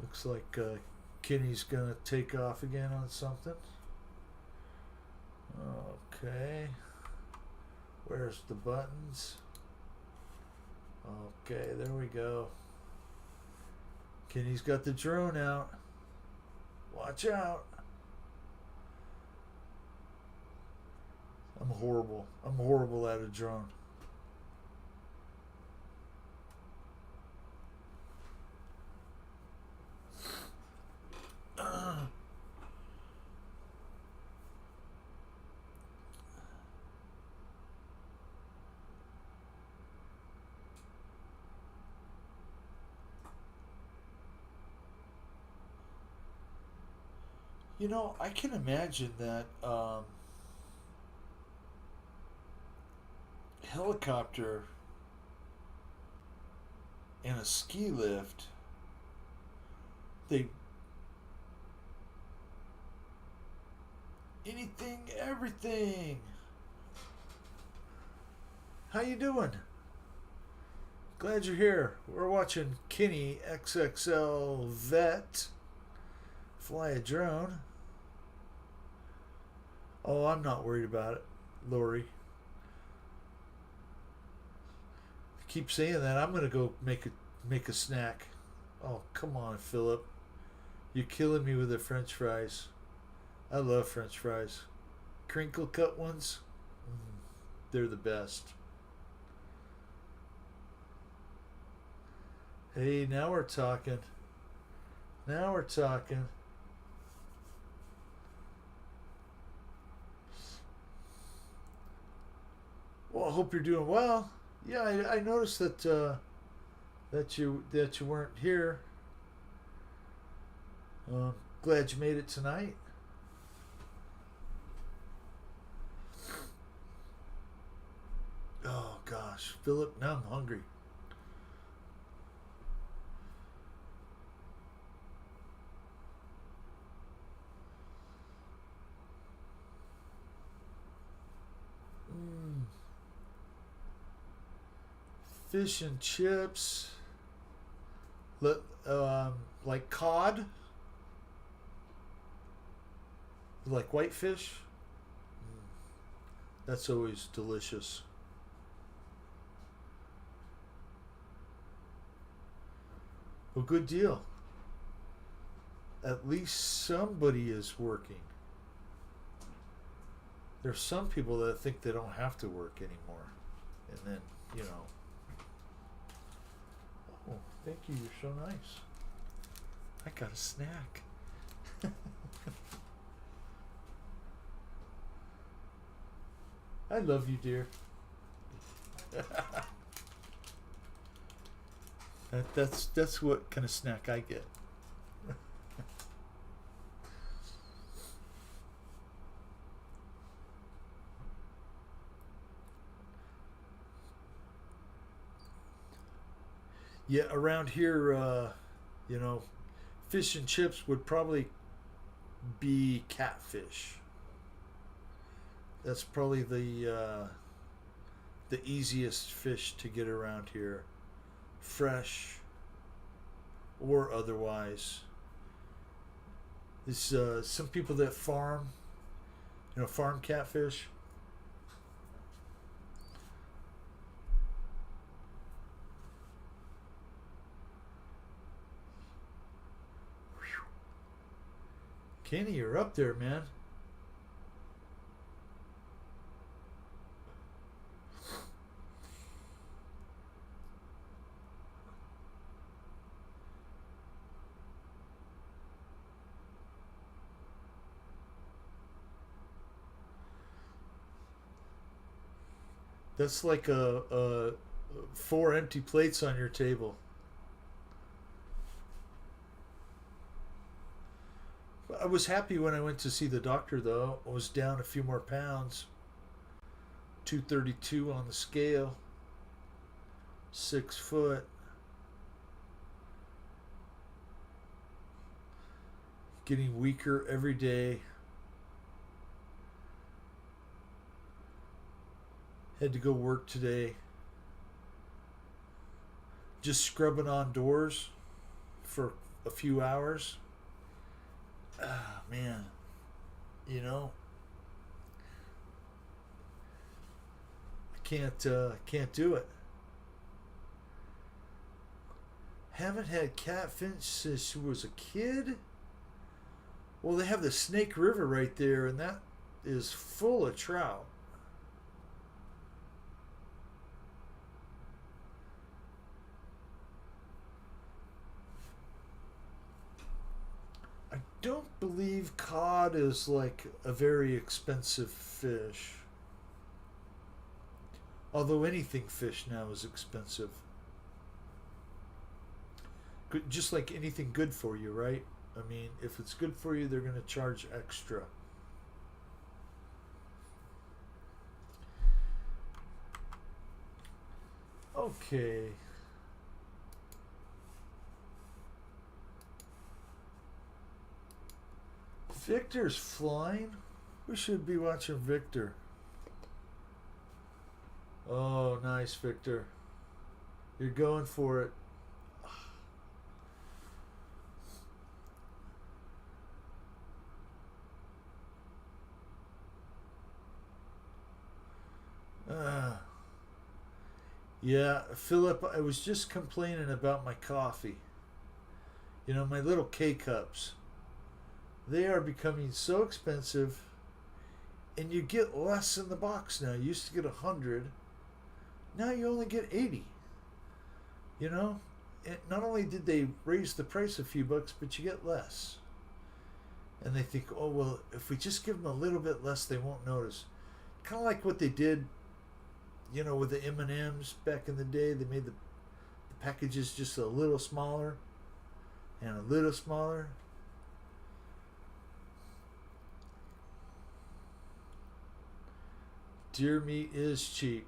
Looks like Kenny's gonna take off again on something. Okay. Where's the buttons? Okay, there we go. Kenny's got the drone out. Watch out. I'm horrible. I'm horrible at a drone. You know, I can imagine that helicopter and a ski lift, they anything, everything. How you doing? Glad you're here. We're watching Kenny XXL Vet fly a drone. Oh, I'm not worried about it, Lori. Keep saying that. I'm gonna go make a snack. Oh, come on, Philip. You're killing me with the French fries. I love French fries. Crinkle cut ones. They're the best. Hey, now we're talking. Now we're talking. Well, I hope you're doing well. Yeah, I noticed that that you weren't here. Glad you made it tonight. Oh gosh, Philip, now I'm hungry. Fish and chips. Like cod. Like whitefish. That's always delicious. Well, good deal. At least somebody is working. There's some people that think they don't have to work anymore. And then, you know. Oh, thank you. You're so nice. I got a snack. I love you, dear. That's what kind of snack I get. Yeah, around here, you know, fish and chips would probably be catfish. That's probably the easiest fish to get around here, fresh or otherwise. This some people that farm, you know, farm catfish. Kenny, you're up there, man. That's like a 4 empty plates on your table. I was happy when I went to see the doctor, though. I was down a few more pounds. 232 on the scale. 6 foot. Getting weaker every day. Had to go work today. Just scrubbing on doors for a few hours. Ah, man. You know, I can't do it. Haven't had catfish since she was a kid. Well, they have the Snake River right there, and that is full of trout. I don't believe cod is like a very expensive fish. Although anything fish now is expensive. Just like anything good for you, right? I mean, if it's good for you, they're going to charge extra. Okay. Victor's flying. We should be watching Victor. Oh, nice, Victor. You're going for it. Yeah, Philip, I was just complaining about my coffee. You know, my little K cups. They are becoming so expensive, and you get less in the box now. You used to get 100. Now you only get 80. You know, and not only did they raise the price a few bucks, but you get less. And they think, oh well, if we just give them a little bit less, they won't notice. Kind of like what they did, you know, with the M&Ms back in the day. They made the packages just a little smaller and a little smaller. Deer meat is cheap.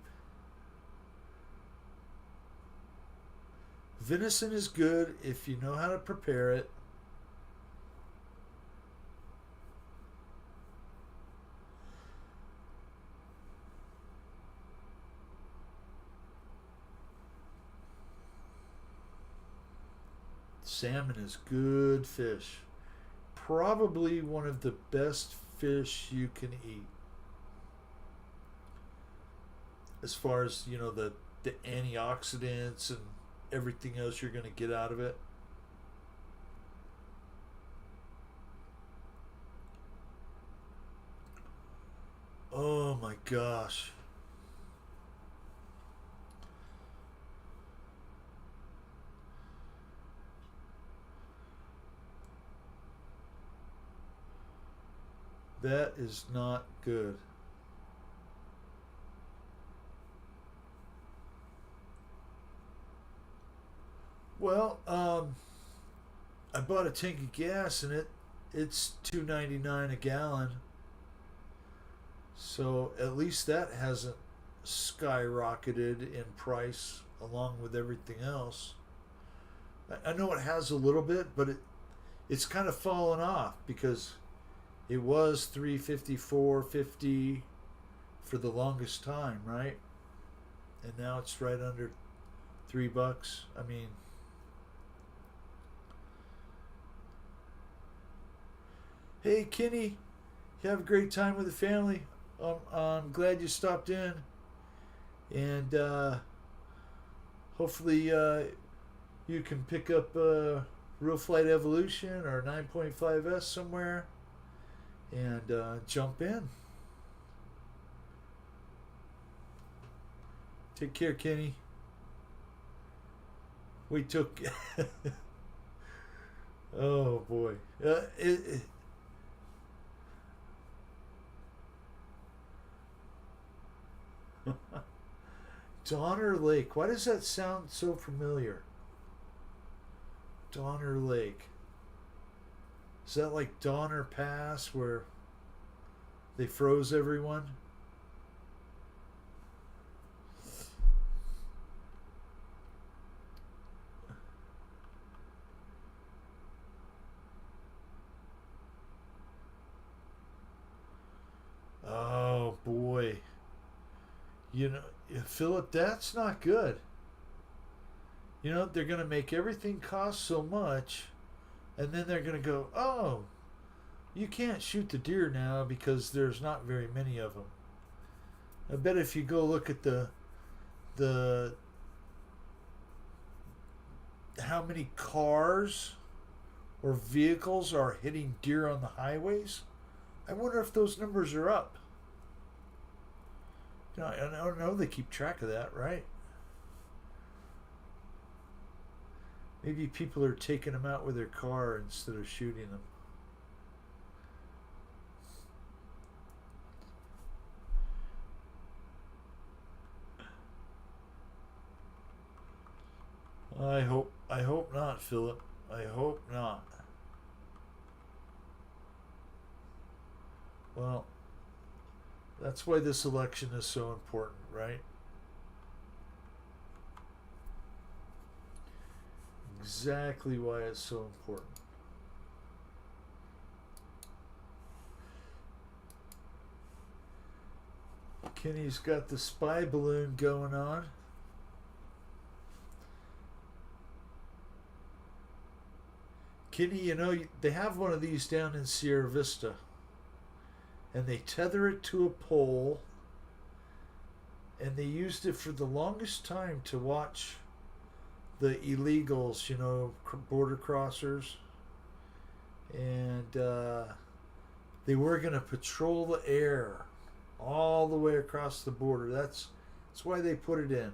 Venison is good if you know how to prepare it. Salmon is good fish. Probably one of the best fish you can eat. As far as, you know, the antioxidants and everything else you're going to get out of it. Oh my gosh. That is not good. Well, I bought a tank of gas and it's $2.99 a gallon. So at least that hasn't skyrocketed in price along with everything else. I know it has a little bit, but it's kind of fallen off because it was $3.50, $4.50 for the longest time, right? And now it's right under $3. I mean, hey Kenny, you have a great time with the family. I'm glad you stopped in, and hopefully you can pick up Real Flight Evolution or 9.5S somewhere and jump in. Take care, Kenny. We took. Oh boy. Donner Lake. Why does that sound so familiar? Donner Lake. Is that like Donner Pass where they froze everyone? Oh boy. You know, Philip, that's not good. You know, they're going to make everything cost so much, and then they're going to go, oh, you can't shoot the deer now because there's not very many of them. I bet if you go look at the how many cars or vehicles are hitting deer on the highways, I wonder if those numbers are up. You know, I don't know. They keep track of that, right? Maybe people are taking them out with their car instead of shooting them. I hope not, Philip. I hope not. Well, that's why this election is so important, right? Exactly why it's so important. Kenny's got the spy balloon going on. Kenny, you know, they have one of these down in Sierra Vista, and they tether it to a pole, and they used it for the longest time to watch the illegals, you know, border crossers, and they were going to patrol the air all the way across the border. That's why they put it in.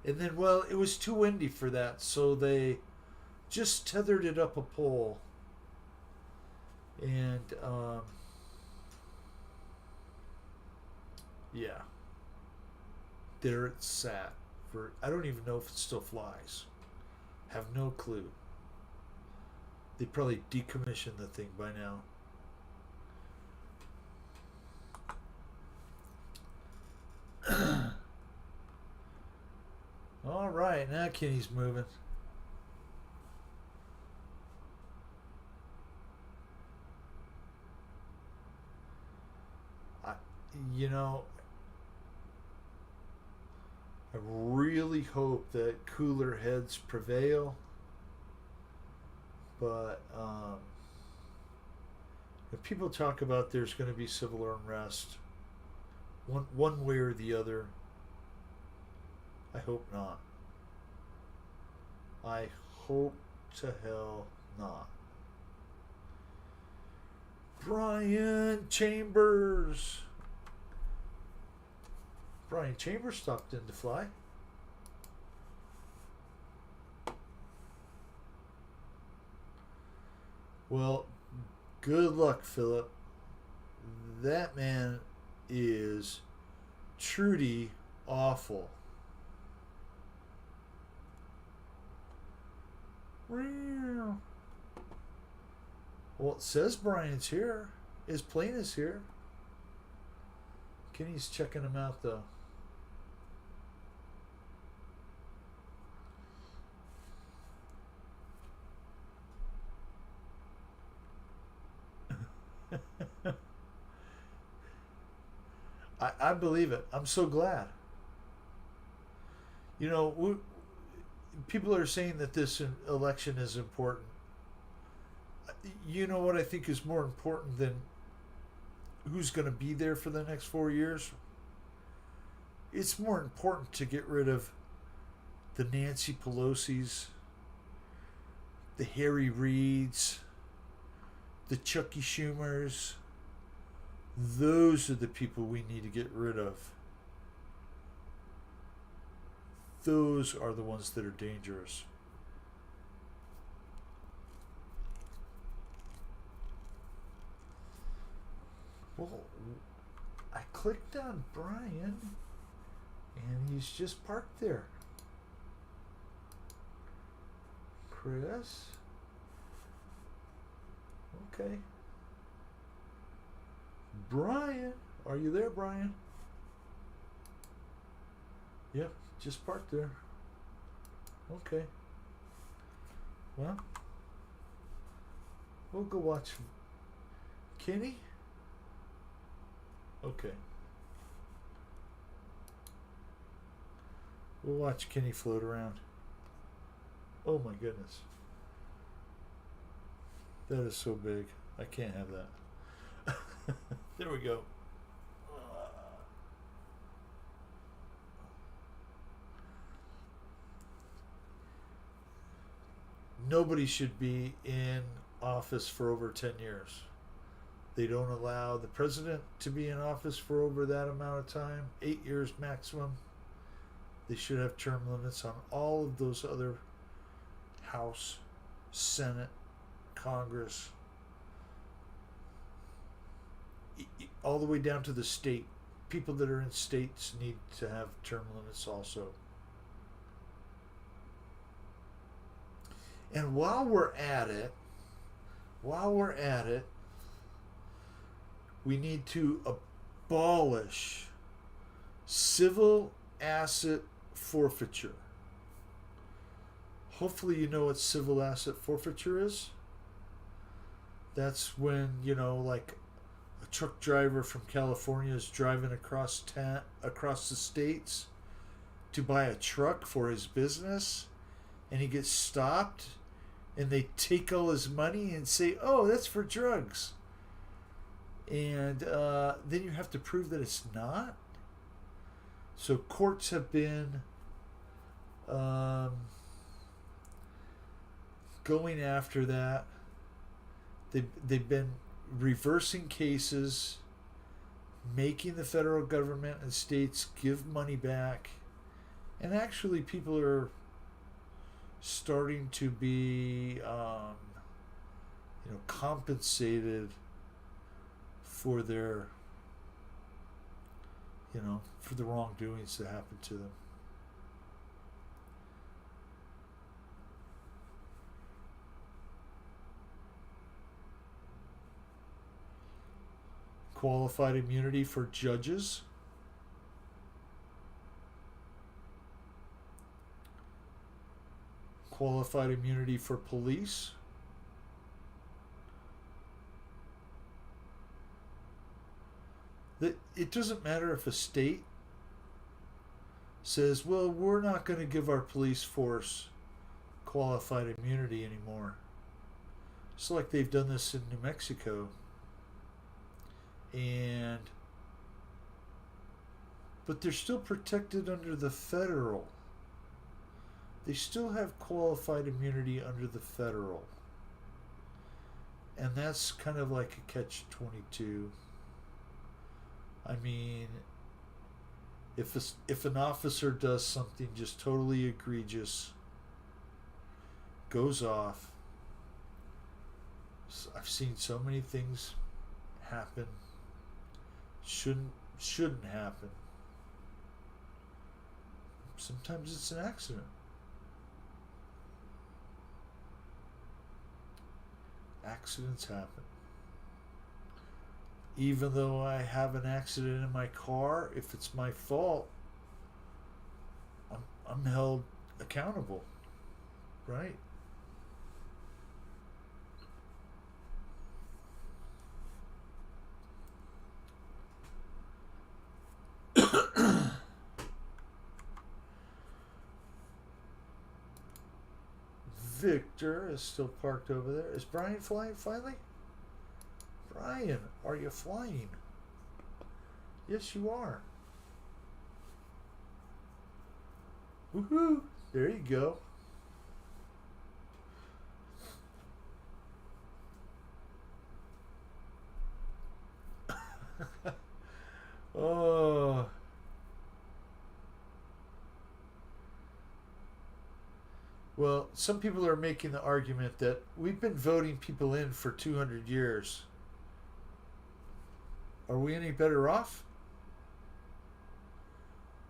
And then, well, it was too windy for that, so they just tethered it up a pole, and yeah, there it sat for, I don't even know if it still flies. Have no clue. They probably decommissioned the thing by now. All right, now Kenny's moving. You know, I really hope that cooler heads prevail, but if people talk about there's going to be civil unrest, one way or the other, I hope not. I hope to hell not. Brian Chambers. Brian Chambers stopped in to fly. Well, good luck, Philip. That man is truly awful. Well, it says Brian's here. His plane is here. Kenny's checking him out, though. I believe it. I'm so glad. You know, people are saying that this election is important. You know what I think is more important than who's going to be there for the next 4 years? It's more important to get rid of the Nancy Pelosi's, the Harry Reids, the Chucky Schumers. Those are the people we need to get rid of. Those are the ones that are dangerous. Well, I clicked on Brian, and he's just parked there. Chris? Okay. Brian, are you there, Brian? Yep, just parked there. Okay. Well, we'll go watch Kenny. Okay. We'll watch Kenny float around. Oh my goodness. That is so big. I can't have that. There we go. Nobody should be in office for over 10 years. They don't allow the president to be in office for over that amount of time, 8 years maximum. They should have term limits on all of those other House, Senate, Congress, all the way down to the state. People that are in states need to have term limits also. And while we're at it, we need to abolish civil asset forfeiture. Hopefully you know what civil asset forfeiture is. That's when, like a truck driver from California is driving across the states to buy a truck for his business, and he gets stopped, and they take all his money and say, "Oh, that's for drugs." And then you have to prove that it's not. So courts have been going after that. They've been reversing cases, making the federal government and states give money back, and actually people are starting to be compensated for their for the wrongdoings that happened to them. Qualified immunity for judges. Qualified immunity for police. It doesn't matter if a state says, well, we're not going to give our police force qualified immunity anymore. It's like they've done this in New Mexico. But they're still protected under the federal. They still have qualified immunity under the federal. And that's kind of like a catch-22. I mean, if an officer does something just totally egregious, goes off, I've seen so many things happen, shouldn't happen. Sometimes it's an accident. Accidents happen. Even though I have an accident in my car, if it's my fault, I'm held accountable, right? Victor is still parked over there. Is Brian flying finally? Brian, are you flying? Yes, you are. Woohoo! There you go. Oh. Well, some people are making the argument that we've been voting people in for 200 years. Are we any better off?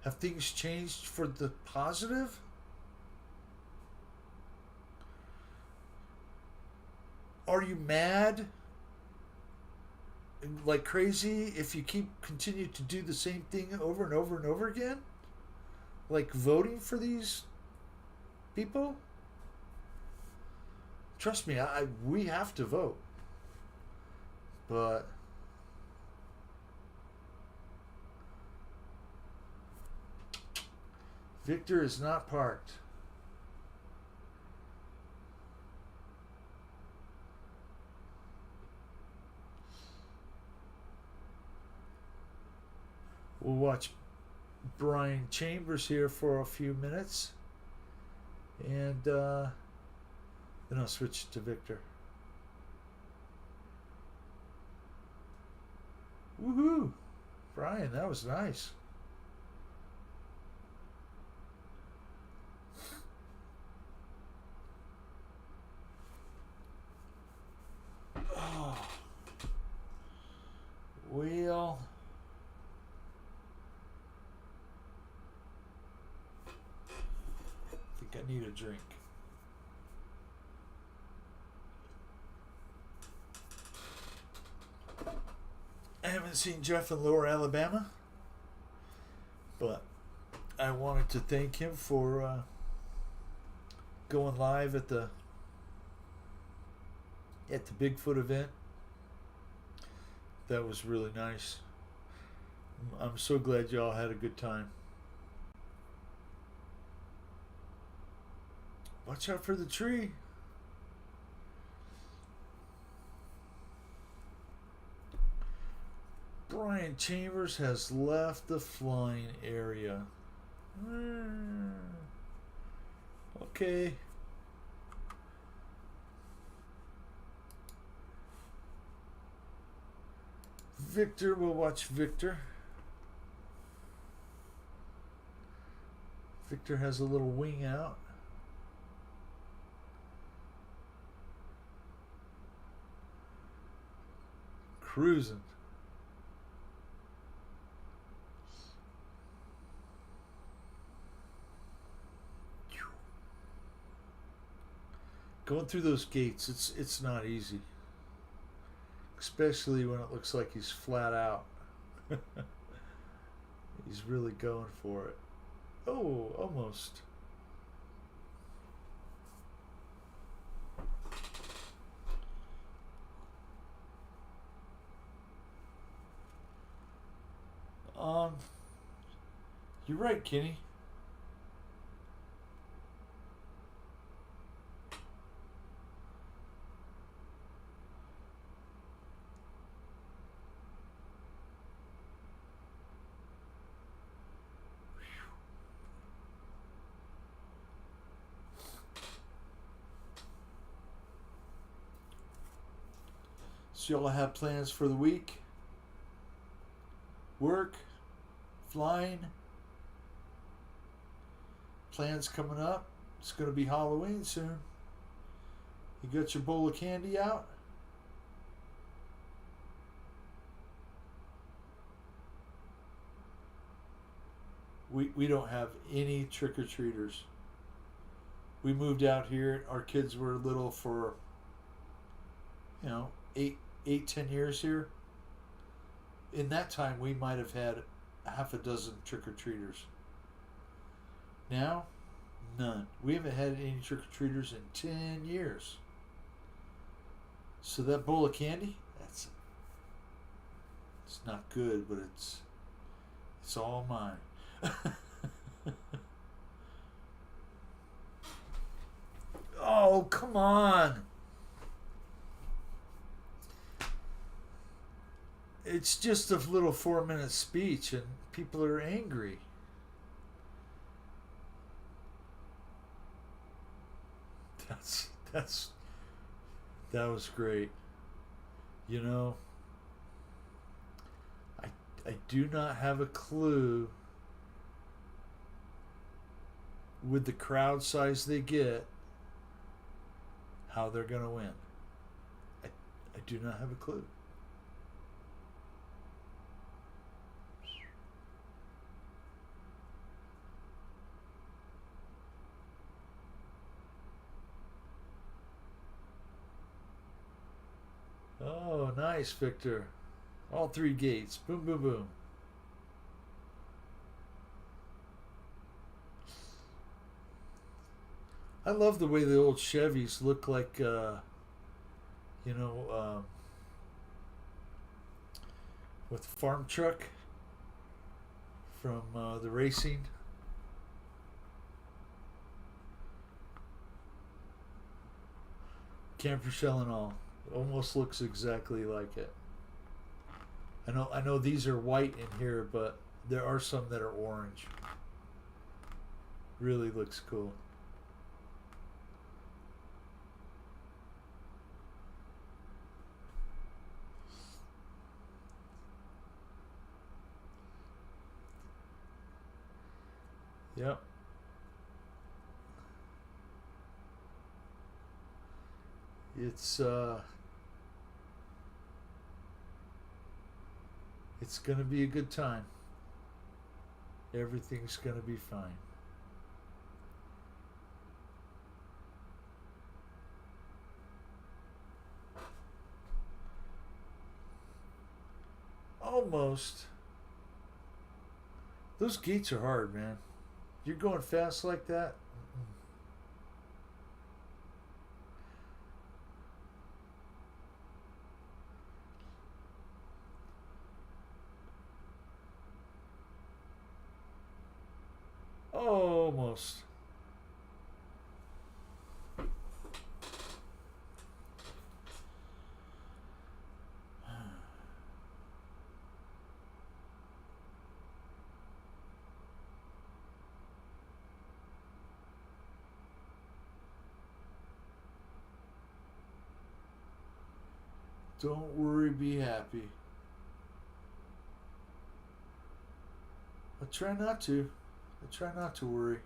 Have things changed for the positive? Are you mad like crazy if you continue to do the same thing over and over and over again? Like voting for these people? Trust me, we have to vote. But Victor is not parked. We'll watch Brian Chambers here for a few minutes. And then I'll switch to Victor. Woohoo! Brian, that was nice. Oh. Well, I think I need a drink. I haven't seen Jeff in Lower Alabama, but I wanted to thank him for going live at the Bigfoot event. That was really nice. I'm so glad y'all had a good time. Watch out for the tree. Brian Chambers has left the flying area. Okay. Victor, we'll watch Victor. Victor has a little wing out. Cruising. Going through those gates, it's not easy. Especially when it looks like he's flat out. He's really going for it. Oh, almost. You're right, Kenny. So y'all have plans for the week? Work? Flying? Plans coming up? It's going to be Halloween soon. You got your bowl of candy out? We don't have any trick-or-treaters. We moved out here. Our kids were little for, 8-10 years here. In that time, we might have had half a dozen trick-or-treaters. Now, none. We haven't had any trick-or-treaters in 10 years. So that bowl of candy, it's not good, but it's all mine. Oh, come on. It's just a little 4-minute speech and people are angry. That was great. I do not have a clue with the crowd size they get how they're going to win. I do not have a clue. Oh, nice, Victor. All three gates. Boom, boom, boom. I love the way the old Chevys look like, you know, with farm truck from the racing. Camper shell and all. It almost looks exactly like it. I know these are white in here, but there are some that are orange. Really looks cool. Yep. It's gonna be a good time. Everything's gonna be fine. Almost. Those gates are hard, man. You're going fast like that. Almost. Don't worry, be happy. I try not to. I try not to worry.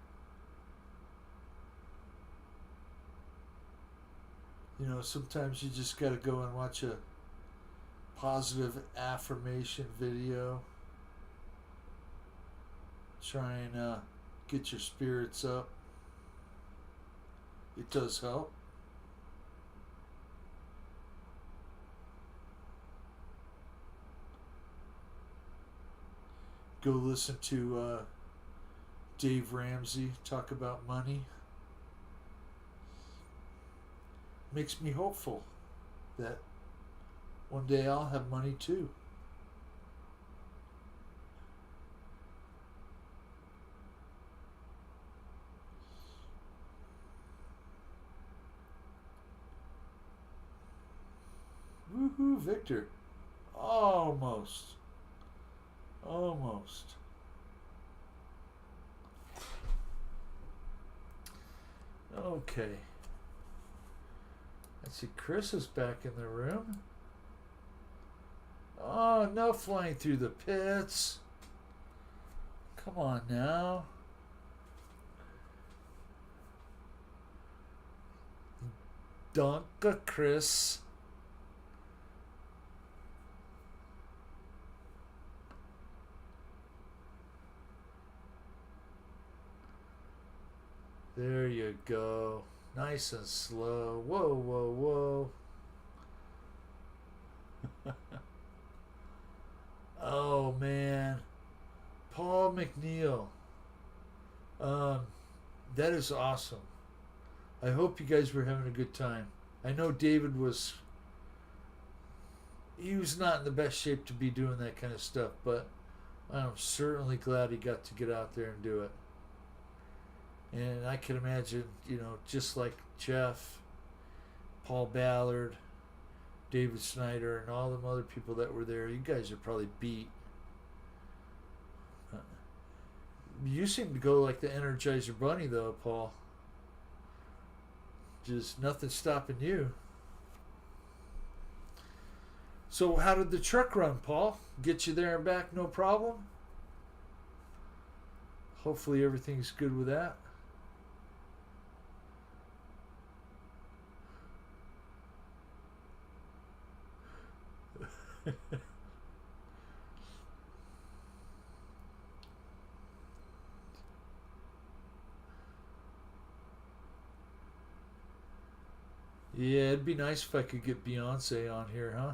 You know, sometimes you just gotta go and watch a positive affirmation video. Try and get your spirits up. It does help. Go listen to Dave Ramsey talk about money. Makes me hopeful that one day I'll have money too. Woohoo, Victor. Almost. Almost. Okay. I see Chris is back in the room. Oh, no flying through the pits. Come on now. Danke, Chris. There you go. Nice and slow. Whoa, whoa, whoa. Oh, man. Paul McNeil. That is awesome. I hope you guys were having a good time. I know David was. He was not in the best shape to be doing that kind of stuff, but I'm certainly glad he got to get out there and do it. And I can imagine, you know, just like Jeff, Paul Ballard, David Snyder, and all them other people that were there, you guys are probably beat. You seem to go like the Energizer Bunny, though, Paul. Just nothing stopping you. So, how did the truck run, Paul? Get you there and back, no problem? Hopefully, everything's good with that. Yeah, it'd be nice if I could get Beyonce on here, huh?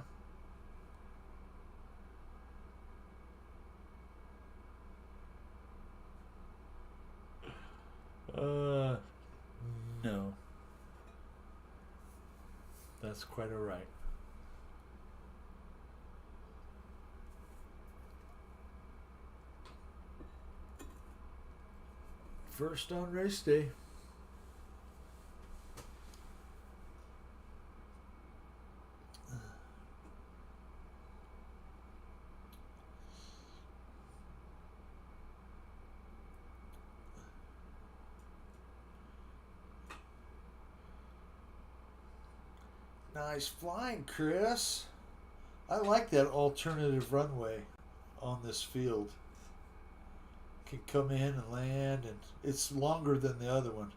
Uh, no. That's quite alright. First on race day. Nice flying, Chris. I like that alternative runway on this field. Can come in and land, and it's longer than the other one.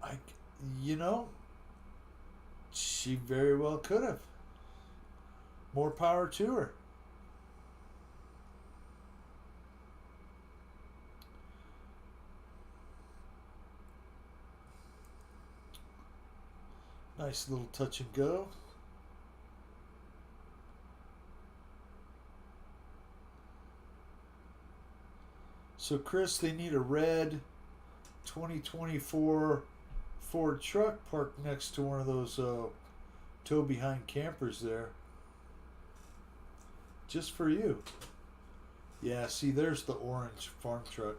I, you know, she very well could have. More power to her. Nice little touch and go. So, Chris, they need a red 2024 Ford truck parked next to one of those tow behind campers there. Just for you. Yeah, see, there's the orange farm truck.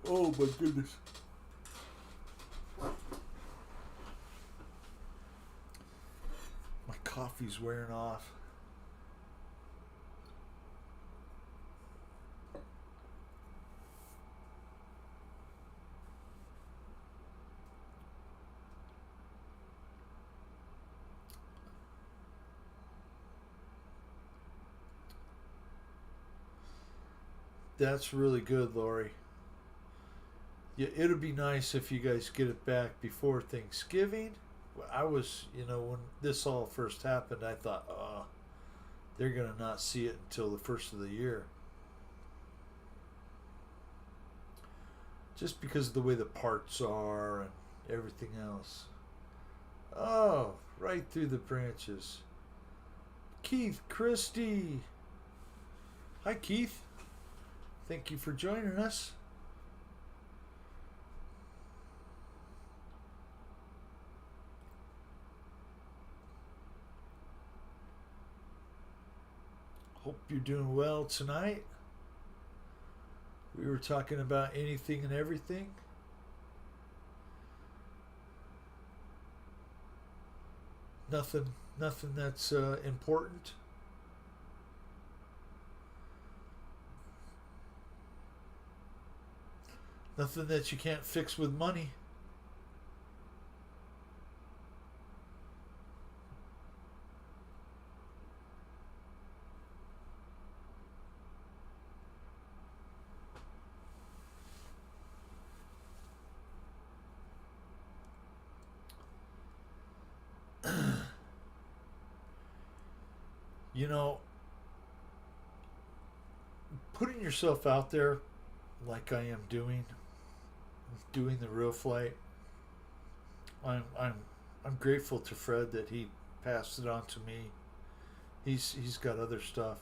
Oh my goodness. My coffee's wearing off. That's really good, Lori. Yeah, it'd be nice if you guys get it back before Thanksgiving. I was, when this all first happened, I thought, oh, they're going to not see it until the first of the year. Just because of the way the parts are and everything else. Oh, right through the branches. Keith Christie. Hi, Keith. Thank you for joining us. Hope you're doing well tonight. We were talking about anything and everything. Nothing that's important. Nothing that you can't fix with money. Putting yourself out there like I am doing the real flight. I'm grateful to Fred that he passed it on to me. He's got other stuff,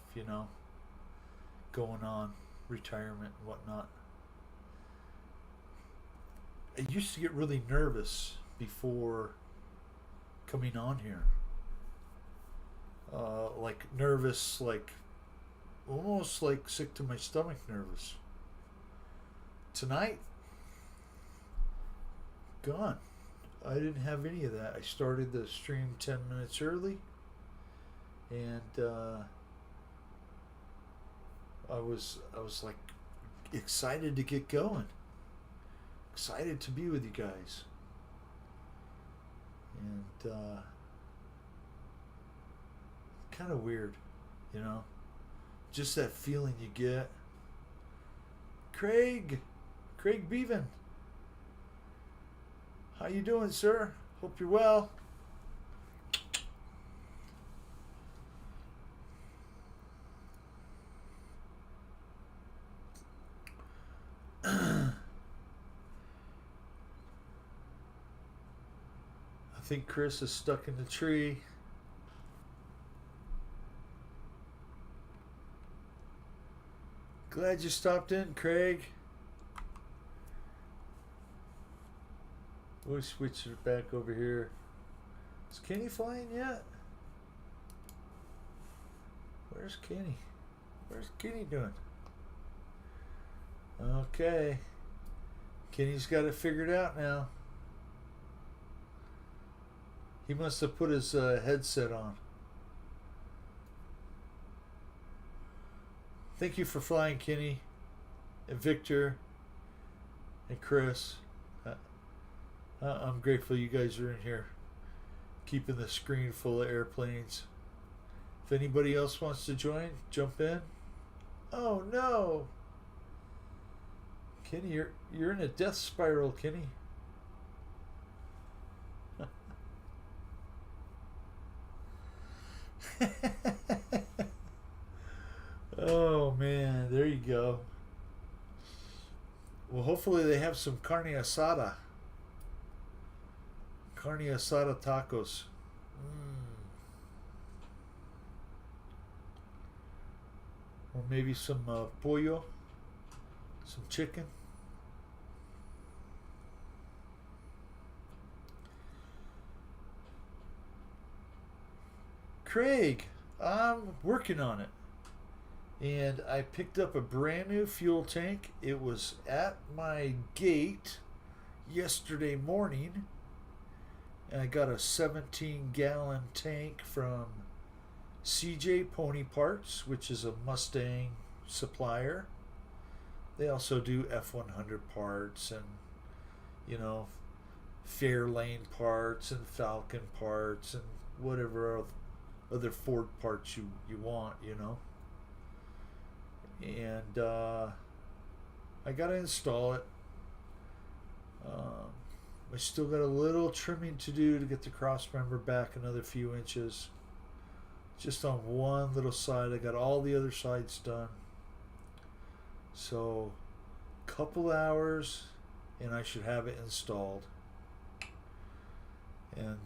going on, retirement and whatnot. I used to get really nervous before coming on here. Like nervous, like almost like sick to my stomach nervous. Tonight, gone. I didn't have any of that. I started the stream 10 minutes early, and I was like excited to get going, excited to be with you guys, and kind of weird, just that feeling you get. Craig Beaven. How you doing, sir? Hope you're well. I think Chris is stuck in the tree. Glad you stopped in, Craig. We'll switch it back over here. Is Kenny flying yet? Where's Kenny? Where's Kenny doing? Okay. Kenny's got it figured out now. He must have put his headset on. Thank you for flying, Kenny, and Victor, and Chris. I'm grateful you guys are in here, keeping the screen full of airplanes. If anybody else wants to join, jump in. Oh no, Kenny, you're in a death spiral, Kenny. Oh man, there you go. Well, hopefully they have some carne asada. Carne asada tacos. Or maybe some pollo, some chicken. Craig, I'm working on it. And I picked up a brand new fuel tank. It was at my gate yesterday morning. And I got a 17-gallon tank from CJ Pony Parts, which is a Mustang supplier. They also do F100 parts and, you know, Fairlane parts and Falcon parts and whatever other Ford parts you want, you know. And I got to install it. I still got a little trimming to do to get the cross member back another few inches. Just on one little side. I got all the other sides done. So, couple hours and I should have it installed. And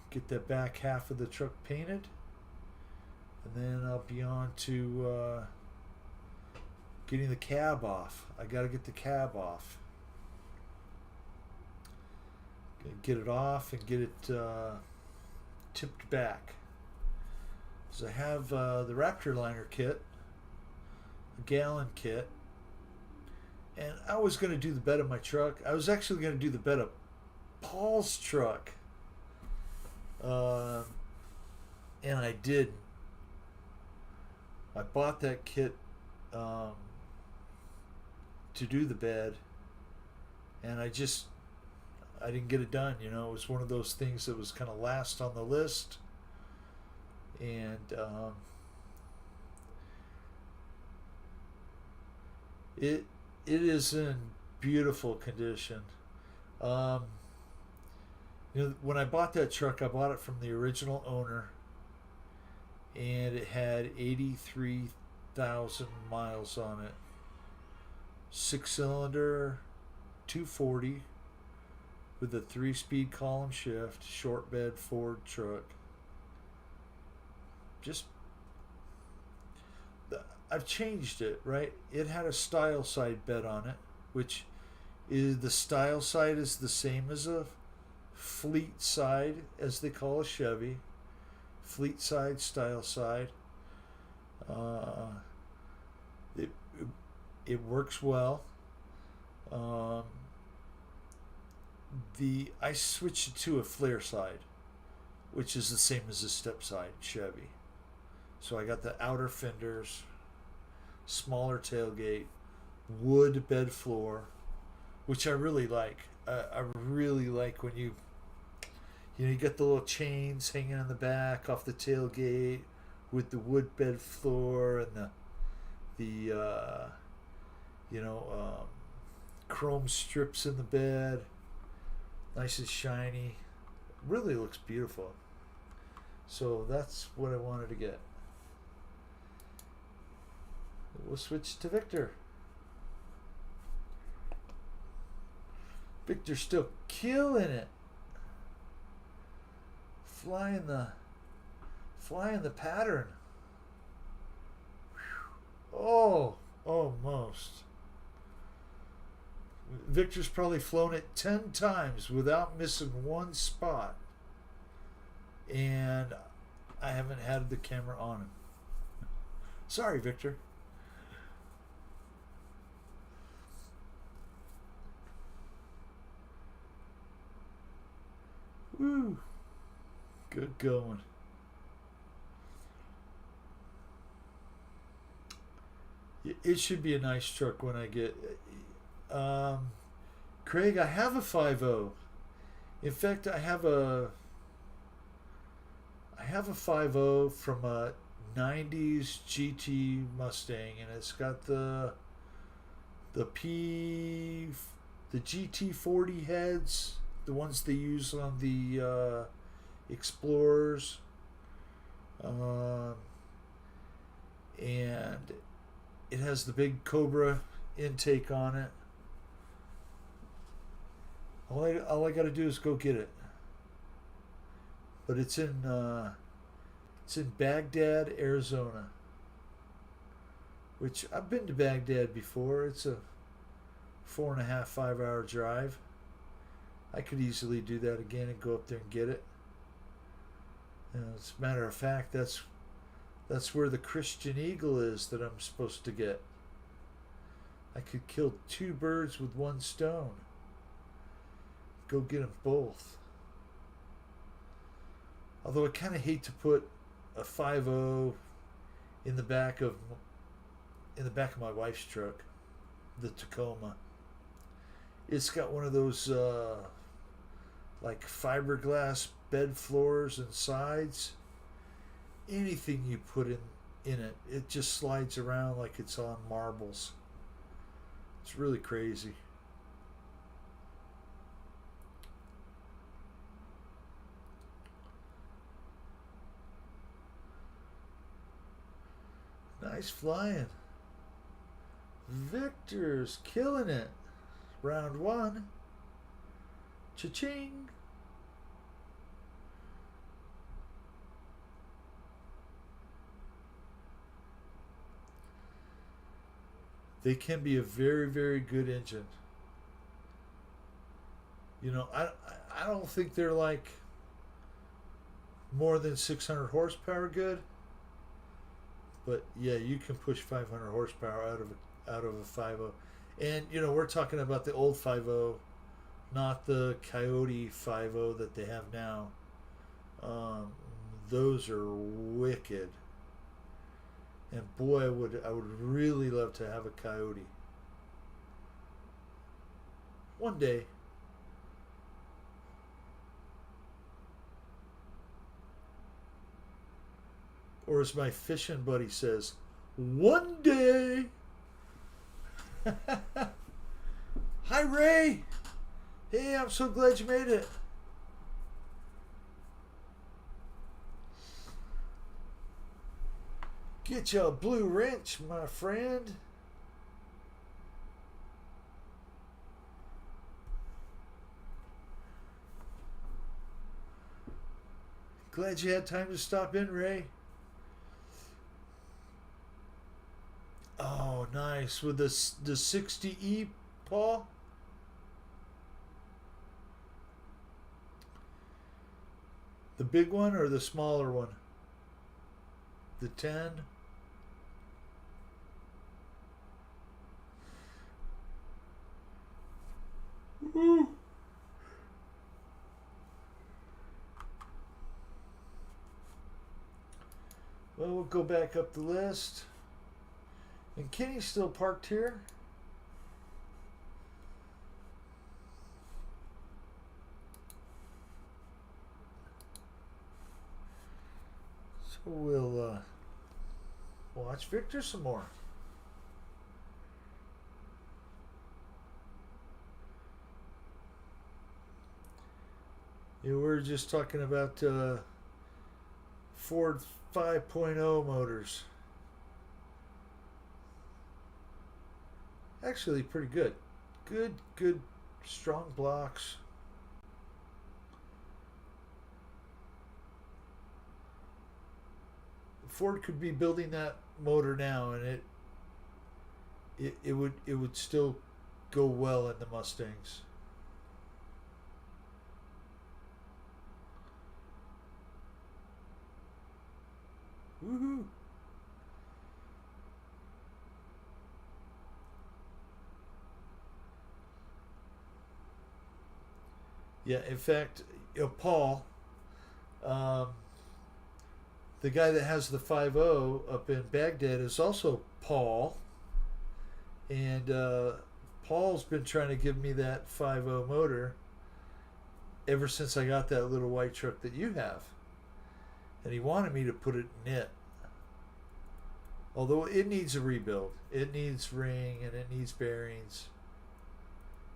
get that back half of the truck painted. And then I'll be on to getting the cab off. I got to get the cab off. Get it off and get it tipped back. So I have the Raptor liner kit, a gallon kit, and I was going to do the bed of my truck. I was actually going to do the bed of Paul's truck, and I didn't. I bought that kit to do the bed, and I didn't get it done. You know, it was one of those things that was kind of last on the list, and it is in beautiful condition. You know, when I bought that truck, I bought it from the original owner, and it had 83,000 miles on it. 6-cylinder, 240. With a 3-speed column shift, short bed Ford truck. I've changed it, right? It had a style side bed on it, which is the style side is the same as a fleet side, as they call a Chevy. Fleet side, style side. It works well. I switched it to a flare side, which is the same as a step side Chevy. So I got the outer fenders, smaller tailgate, wood bed floor, which I really like. I really like when you get the little chains hanging in the back off the tailgate with the wood bed floor and the chrome strips in the bed, nice and shiny. Really looks beautiful. So that's what I wanted to get. We'll switch to Victor. Victor's still killing it. Flying the pattern. Whew. Oh, almost. Victor's probably flown it 10 times without missing one spot. And I haven't had the camera on him. Sorry, Victor. Woo. Good going. It should be a nice truck when I get... Craig, I have a 5.0. In fact, I have a 5.0 from a 90s GT Mustang, and it's got the GT40 heads, the ones they use on the Explorers, and it has the big Cobra intake on it. All I got to do is go get it. But it's in Baghdad, Arizona. Which I've been to Baghdad before. It's a 4.5, 5 hour drive. I could easily do that again and go up there and get it. And as a matter of fact, that's where the Christian Eagle is that I'm supposed to get. I could kill 2 birds with 1 stone. Go get them both. Although I kind of hate to put a 5.0 in the back of my wife's truck, the Tacoma. It's got one of those like fiberglass bed floors and sides. Anything you put in it, it just slides around like it's on marbles. It's really crazy. Nice flying. Victor's killing it. Round 1. Cha-ching. They can be a very, very good engine. You know, I don't think they're like more than 600 horsepower good. But yeah, you can push 500 horsepower out of a 5.0. And you know, we're talking about the old 5.0, not the Coyote 5.0 that they have now. Those are wicked. And boy, I would really love to have a Coyote. One day. Or as my fishing buddy says, one day. Hi, Ray. Hey, I'm so glad you made it. Get you a blue wrench, my friend. Glad you had time to stop in, Ray. Oh, nice. With the 60E, Paul? The big one or the smaller one? The 10? Woo! Well, we'll go back up the list. And Kenny's still parked here. So we'll watch Victor some more. Yeah, we're just talking about Ford 5.0 motors. Actually, pretty good. Good, strong blocks. Ford could be building that motor now, and it would still go well in the Mustangs. Woohoo! Yeah, in fact, Paul, um, the guy that has the 5.0 up in Baghdad is also Paul, and Paul's been trying to give me that 5.0 motor ever since I got that little white truck that you have, and he wanted me to put it in it. Although it needs a rebuild, it needs ring and it needs bearings.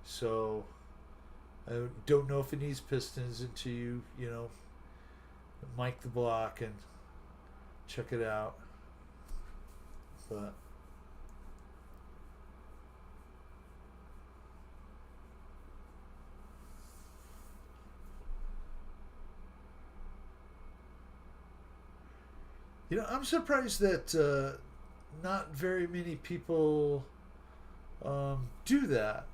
So I don't know if it needs pistons until you mic the block and check it out. But I'm surprised that not very many people do that.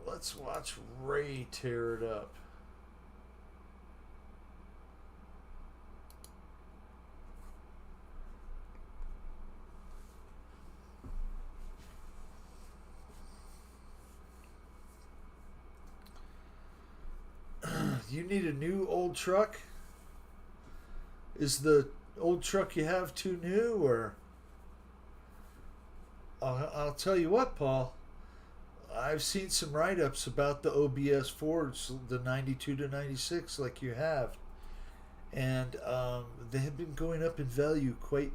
Let's watch Ray tear it up. You need a new old truck? Is the old truck you have too new, or I'll tell you what, Paul. I've seen some write-ups about the OBS Fords, the 92 to 96, like you have, and they have been going up in value quite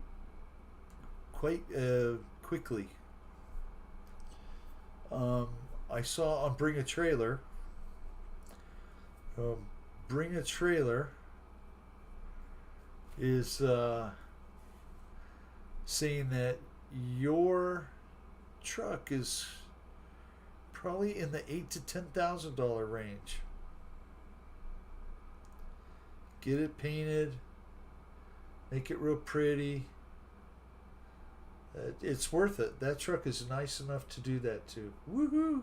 quickly. I saw on Bring a Trailer. Bring a Trailer is saying that your truck is probably in the $8,000 to $10,000 range. Get it painted, make it real pretty. It's worth it. That truck is nice enough to do that too. Woohoo!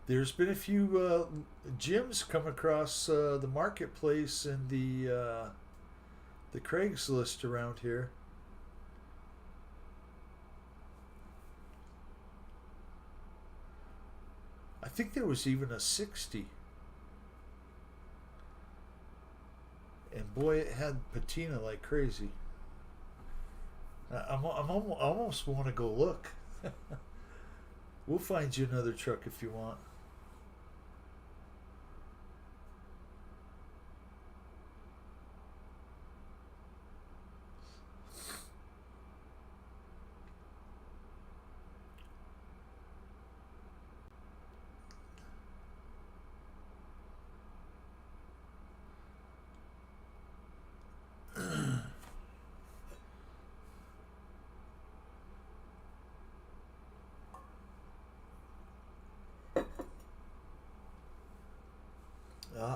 There's been a few gyms come across the marketplace and the Craigslist around here. I think there was even a 60. And boy, it had patina like crazy. I almost want to go look. We'll find you another truck if you want.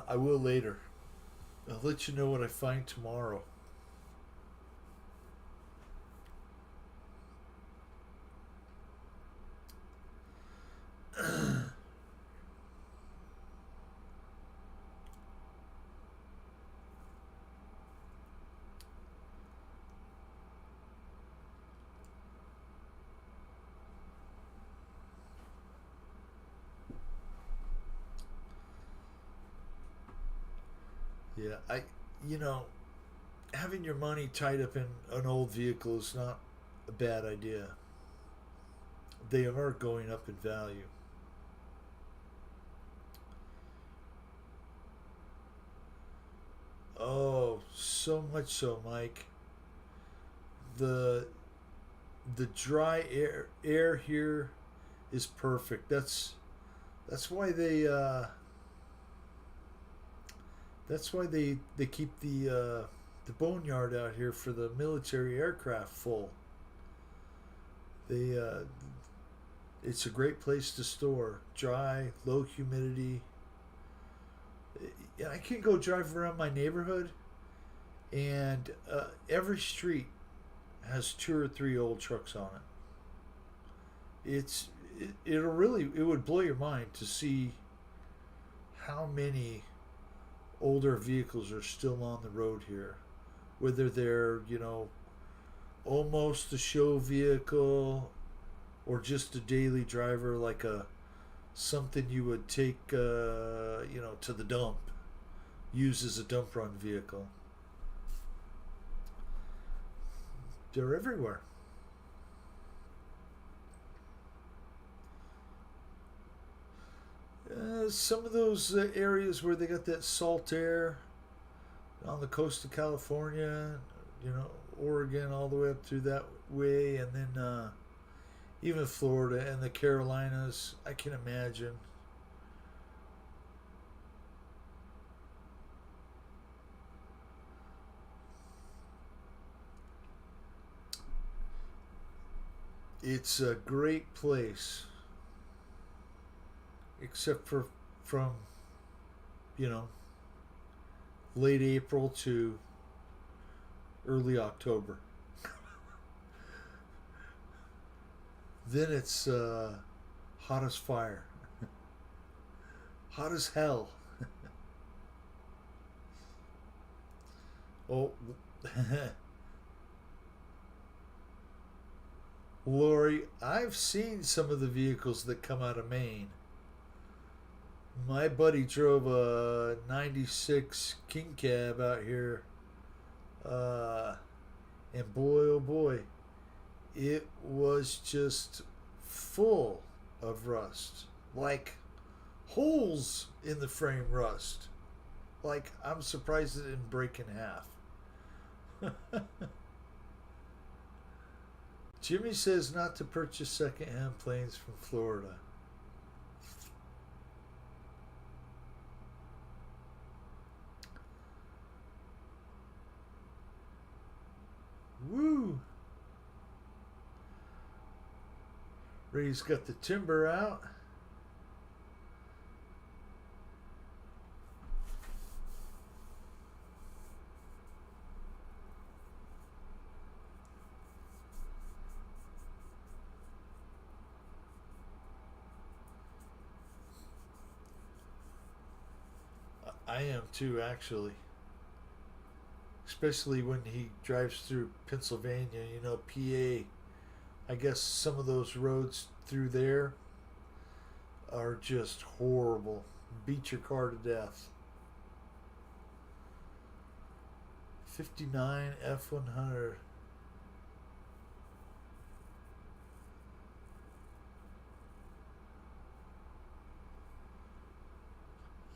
I will later. I'll let you know what I find tomorrow. Yeah, having your money tied up in an old vehicle is not a bad idea. They are going up in value. Oh, so much so, Mike. The the dry air here is perfect. That's why they keep the boneyard out here for the military aircraft full. They it's a great place to store. Dry, low humidity. I can go drive around my neighborhood, and every street has two or three old trucks on it. It would blow your mind to see how many older vehicles are still on the road here, whether they're almost a show vehicle or just a daily driver, like a something you would take to the dump, use as a dump run vehicle. They're everywhere. Some of those areas where they got that salt air on the coast of California, Oregon, all the way up through that way, and then even Florida and the Carolinas, I can imagine. It's a great place, except for from, you know, late April to early October. Then it's hot as fire, hot as hell. Oh, Lori, I've seen some of the vehicles that come out of Maine. My buddy drove a 96 King Cab out here, and boy, oh boy, it was just full of rust. Like holes in the frame rust. Like, I'm surprised it didn't break in half. Jimmy says not to purchase secondhand planes from Florida. Woo! Ray's got the timber out. I am too, actually. Especially when he drives through Pennsylvania, PA. I guess some of those roads through there are just horrible. Beat your car to death. 59 F100.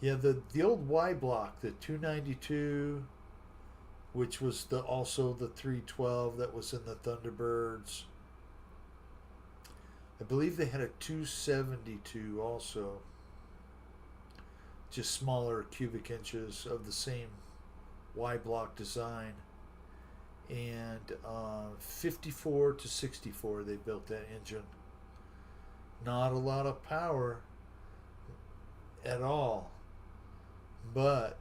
Yeah, the old Y block, the 292, which was also the 312 that was in the Thunderbirds. I believe they had a 272 also, just smaller cubic inches of the same Y block design. And 54 to 64 they built that engine. Not a lot of power at all, but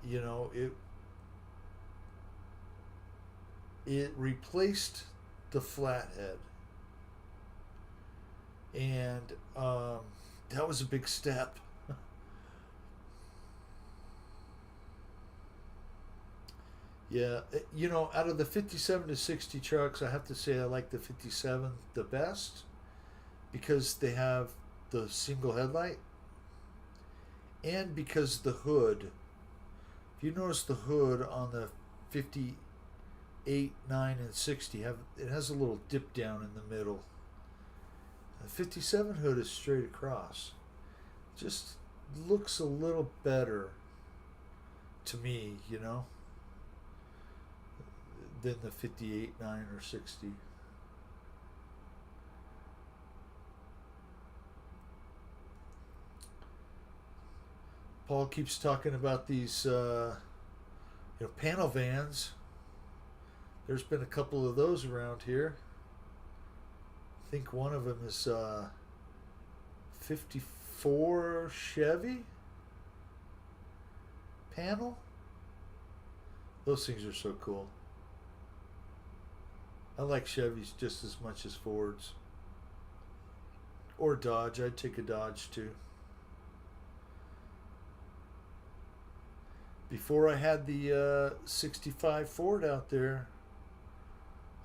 it replaced the flathead, and that was a big step. Yeah, out of the 57 to 60 trucks, I have to say I like the 57 the best because they have the single headlight, and because the hood. If you notice, the hood on the 58, 9, and 60 it has a little dip down in the middle. The 57 hood is straight across. Just looks a little better to me. than the 58, 9, or 60. Paul keeps talking about these panel vans. There's been a couple of those around here. I think one of them is 54 Chevy panel. Those things are so cool. I like Chevys just as much as Fords. Or Dodge. I'd take a Dodge too. Before I had the 65 Ford out there,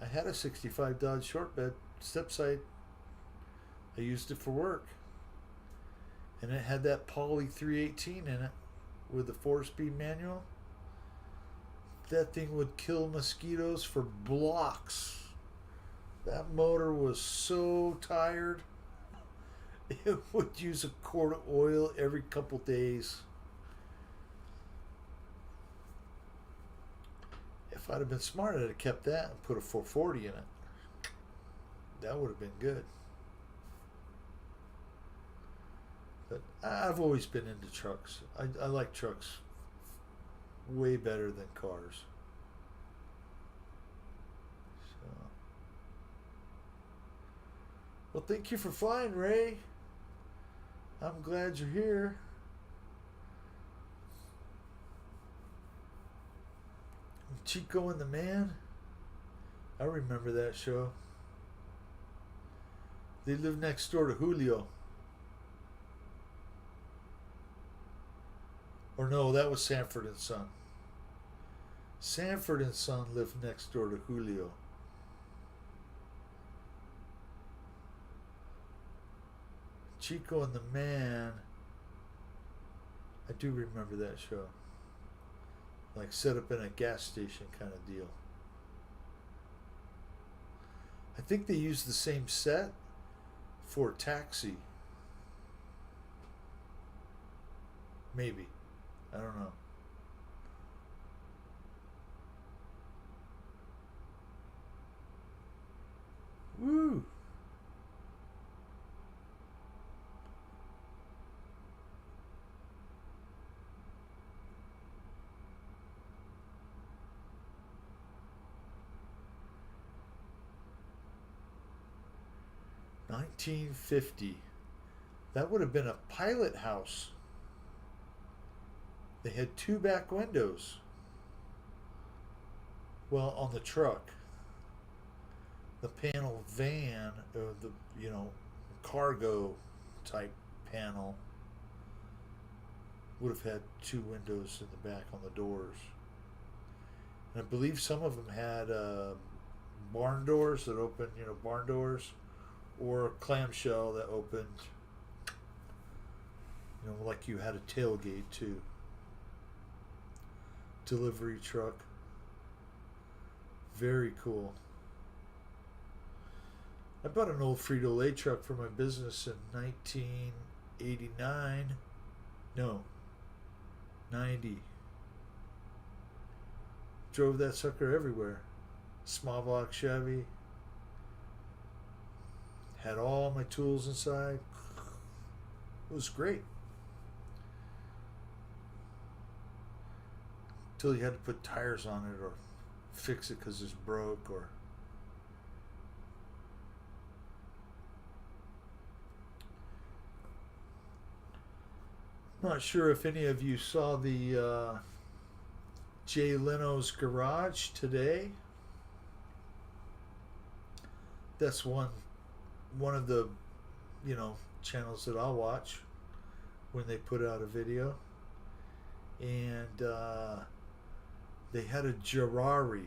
I had a 65 Dodge short bed step side. I used it for work. And it had that Poly 318 in it with the 4-speed manual. That thing would kill mosquitoes for blocks. That motor was so tired. It would use a quart of oil every couple days. If I'd have been smart, I'd have kept that and put a 440 in it. That would have been good. But I've always been into trucks. I like trucks way better than cars. So, well, thank you for flying, Ray. I'm glad you're here. Chico and the Man. I remember that show. They lived next door to Julio. Or no, that was Sanford and Son. Sanford and Son lived next door to Julio. Chico and the Man. I do remember that show. Like set up in a gas station kind of deal. I think they used the same set for Taxi. Maybe. I don't know. Woo! $19.50. That would have been a pilot house. They had 2 back windows. Well, on the truck. The panel van, the cargo type panel, would have had 2 windows in the back on the doors. And I believe some of them had barn doors that opened, barn doors, or a clamshell that opened, like you had a tailgate too. Delivery truck. Very cool. I bought an old Frito-Lay truck for my business in 1989. No, 90. Drove that sucker everywhere. Small block Chevy. Had all my tools inside. It was great. Until you had to put tires on it or fix it because it's broke or... Not sure if any of you saw the Jay Leno's Garage today. That's one of the channels that I'll watch when they put out a video. And they had a Gerari.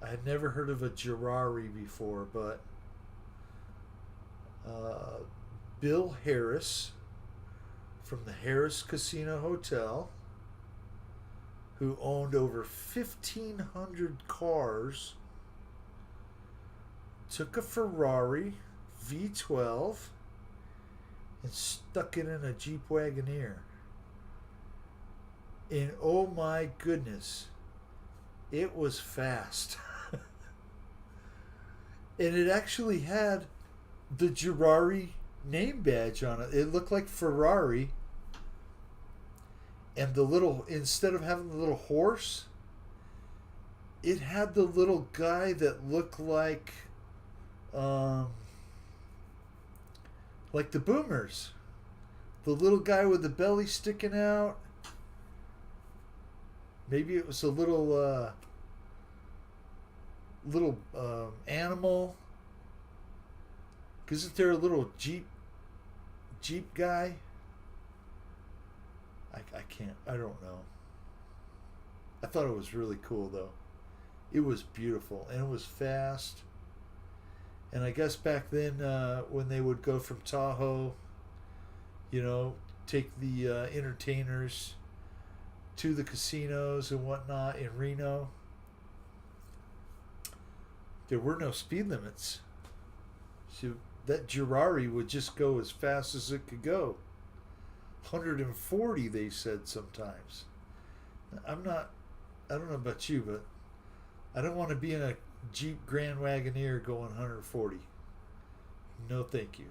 I had never heard of a Gerari before, but Bill Harris from the Harris Casino Hotel, who owned over 1,500 cars, took a Ferrari V12 and stuck it in a Jeep Wagoneer. And oh my goodness, It was fast. And it actually had the Ferrari name badge on it. It looked like Ferrari. And the little, instead of having the little horse, it had the little guy that looked like the Boomers. The little guy with the belly sticking out. Maybe it was a little animal. Isn't there a little Jeep guy? I can't. I don't know. I thought it was really cool though. It was beautiful and it was fast. And I guess back then, when they would go from Tahoe, take the entertainers to the casinos and whatnot in Reno, there were no speed limits. So that Ferrari would just go as fast as it could go. 140, they said sometimes. I don't know about you, but I don't want to be in a Jeep Grand Wagoneer going 140. No, thank you.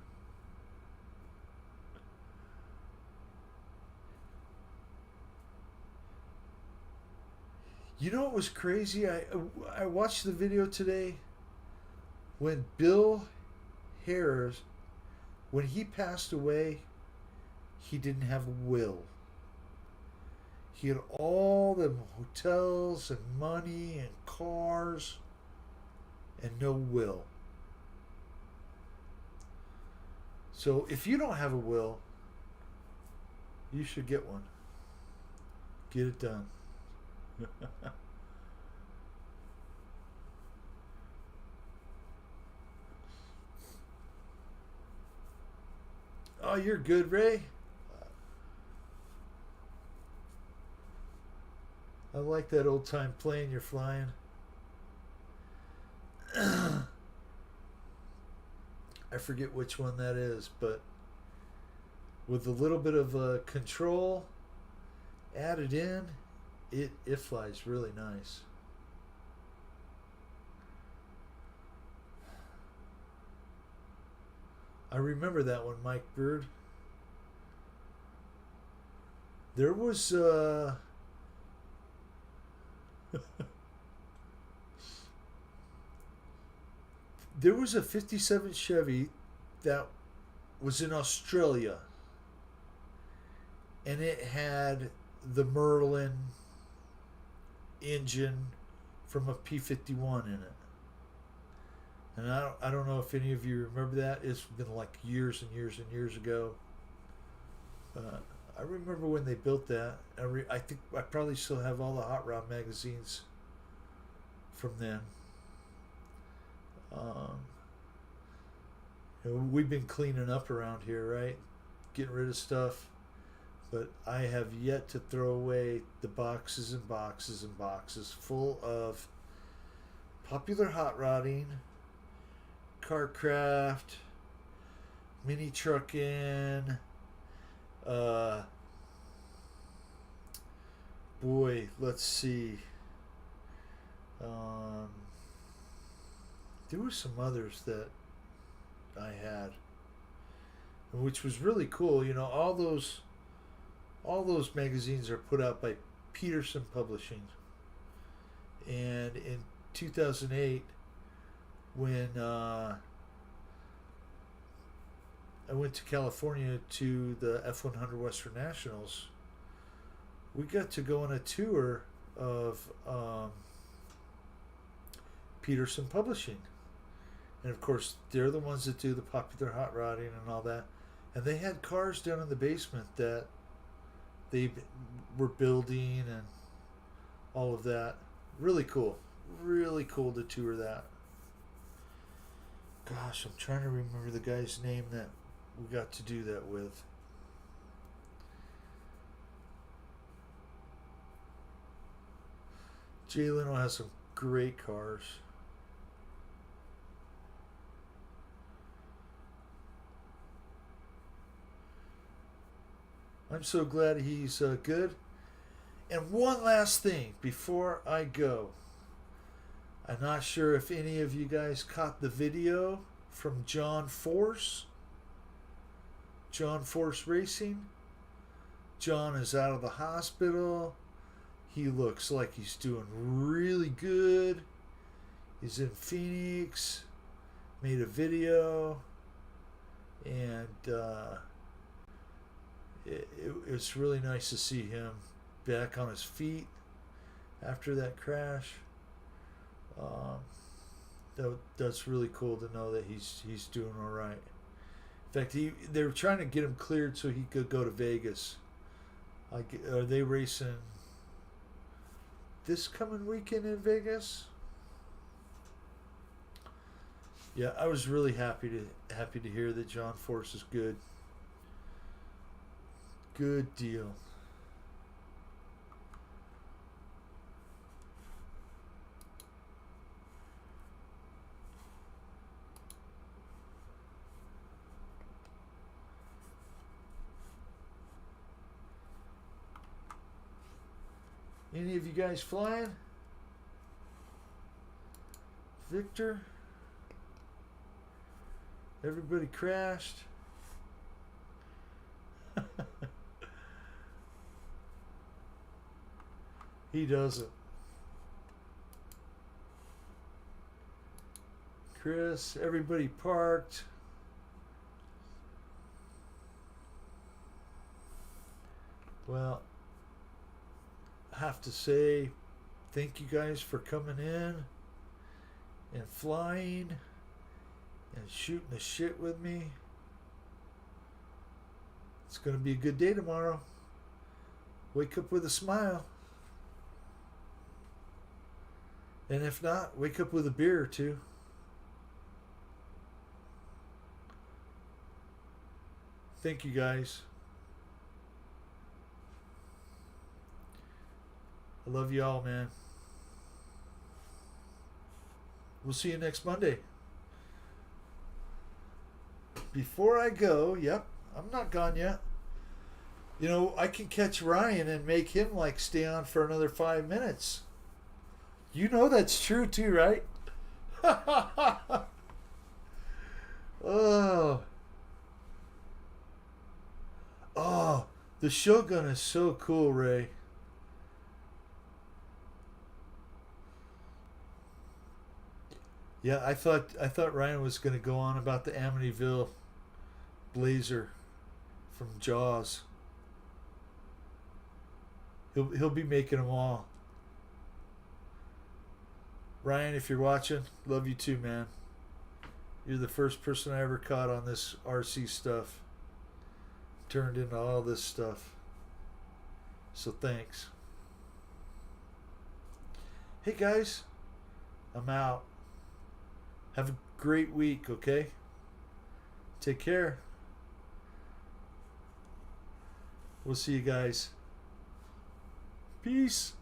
You know what was crazy? I watched the video today when Bill Harris, when he passed away, he didn't have a will. He had all the hotels and money and cars and no will. So if you don't have a will, you should get one. Get it done. Oh, you're good, Ray. I like that old time plane you're flying. I forget which one that is, but with a little bit of control added in, it flies really nice. I remember that one, Mike Bird. There was there was a 57 Chevy that was in Australia, and it had the Merlin engine from a P-51 in it. And I don't know if any of you remember that. It's been like years and years and years ago. I remember when they built that. I think I probably still have all the Hot Rod magazines from then. We've been cleaning up around here, right? Getting rid of stuff. But I have yet to throw away the boxes and boxes and boxes full of Popular Hot Rodding, Carcraft, Mini Truckin', boy, let's see. There were some others that I had, which was really cool. All those magazines are put out by Peterson Publishing. And in 2008, when I went to California to the F100 Western Nationals, we got to go on a tour of Peterson Publishing. And of course, they're the ones that do the Popular Hot Rodding and all that. And they had cars down in the basement that they were building and all of that. Really cool. Really cool to tour that. Gosh, I'm trying to remember the guy's name that we got to do that with. Jay Leno has some great cars. I'm so glad he's good. And one last thing before I go. I'm not sure if any of you guys caught the video from John Force Racing. John is out of the hospital. He looks like he's doing really good. He's in Phoenix. Made a video. And it's really nice to see him back on his feet after that crash. That's really cool to know that he's doing all right. In fact, they were trying to get him cleared so he could go to Vegas. Are they racing this coming weekend in Vegas? Yeah, I was really happy to hear that John Force is good. Good deal. Any of you guys flying? Victor? Everybody crashed? He doesn't. Chris, everybody parked. Well, I have to say thank you guys for coming in and flying and shooting the shit with me. It's going to be a good day tomorrow. Wake up with a smile. And if not, wake up with a beer or two. Thank you guys. I love you all, man. We'll see you next Monday. Before I go, yep, I'm not gone yet. You know, I can catch Ryan and make him like stay on for another 5 minutes. You know that's true too, right? Oh. Oh, the Shogun is so cool, Ray. Yeah, I thought Ryan was going to go on about the Amityville Blazer from Jaws. He'll be making them all. Ryan, if you're watching, love you too, man. You're the first person I ever caught on this RC stuff. Turned into all this stuff. So thanks. Hey guys, I'm out. Have a great week, okay? Take care. We'll see you guys. Peace.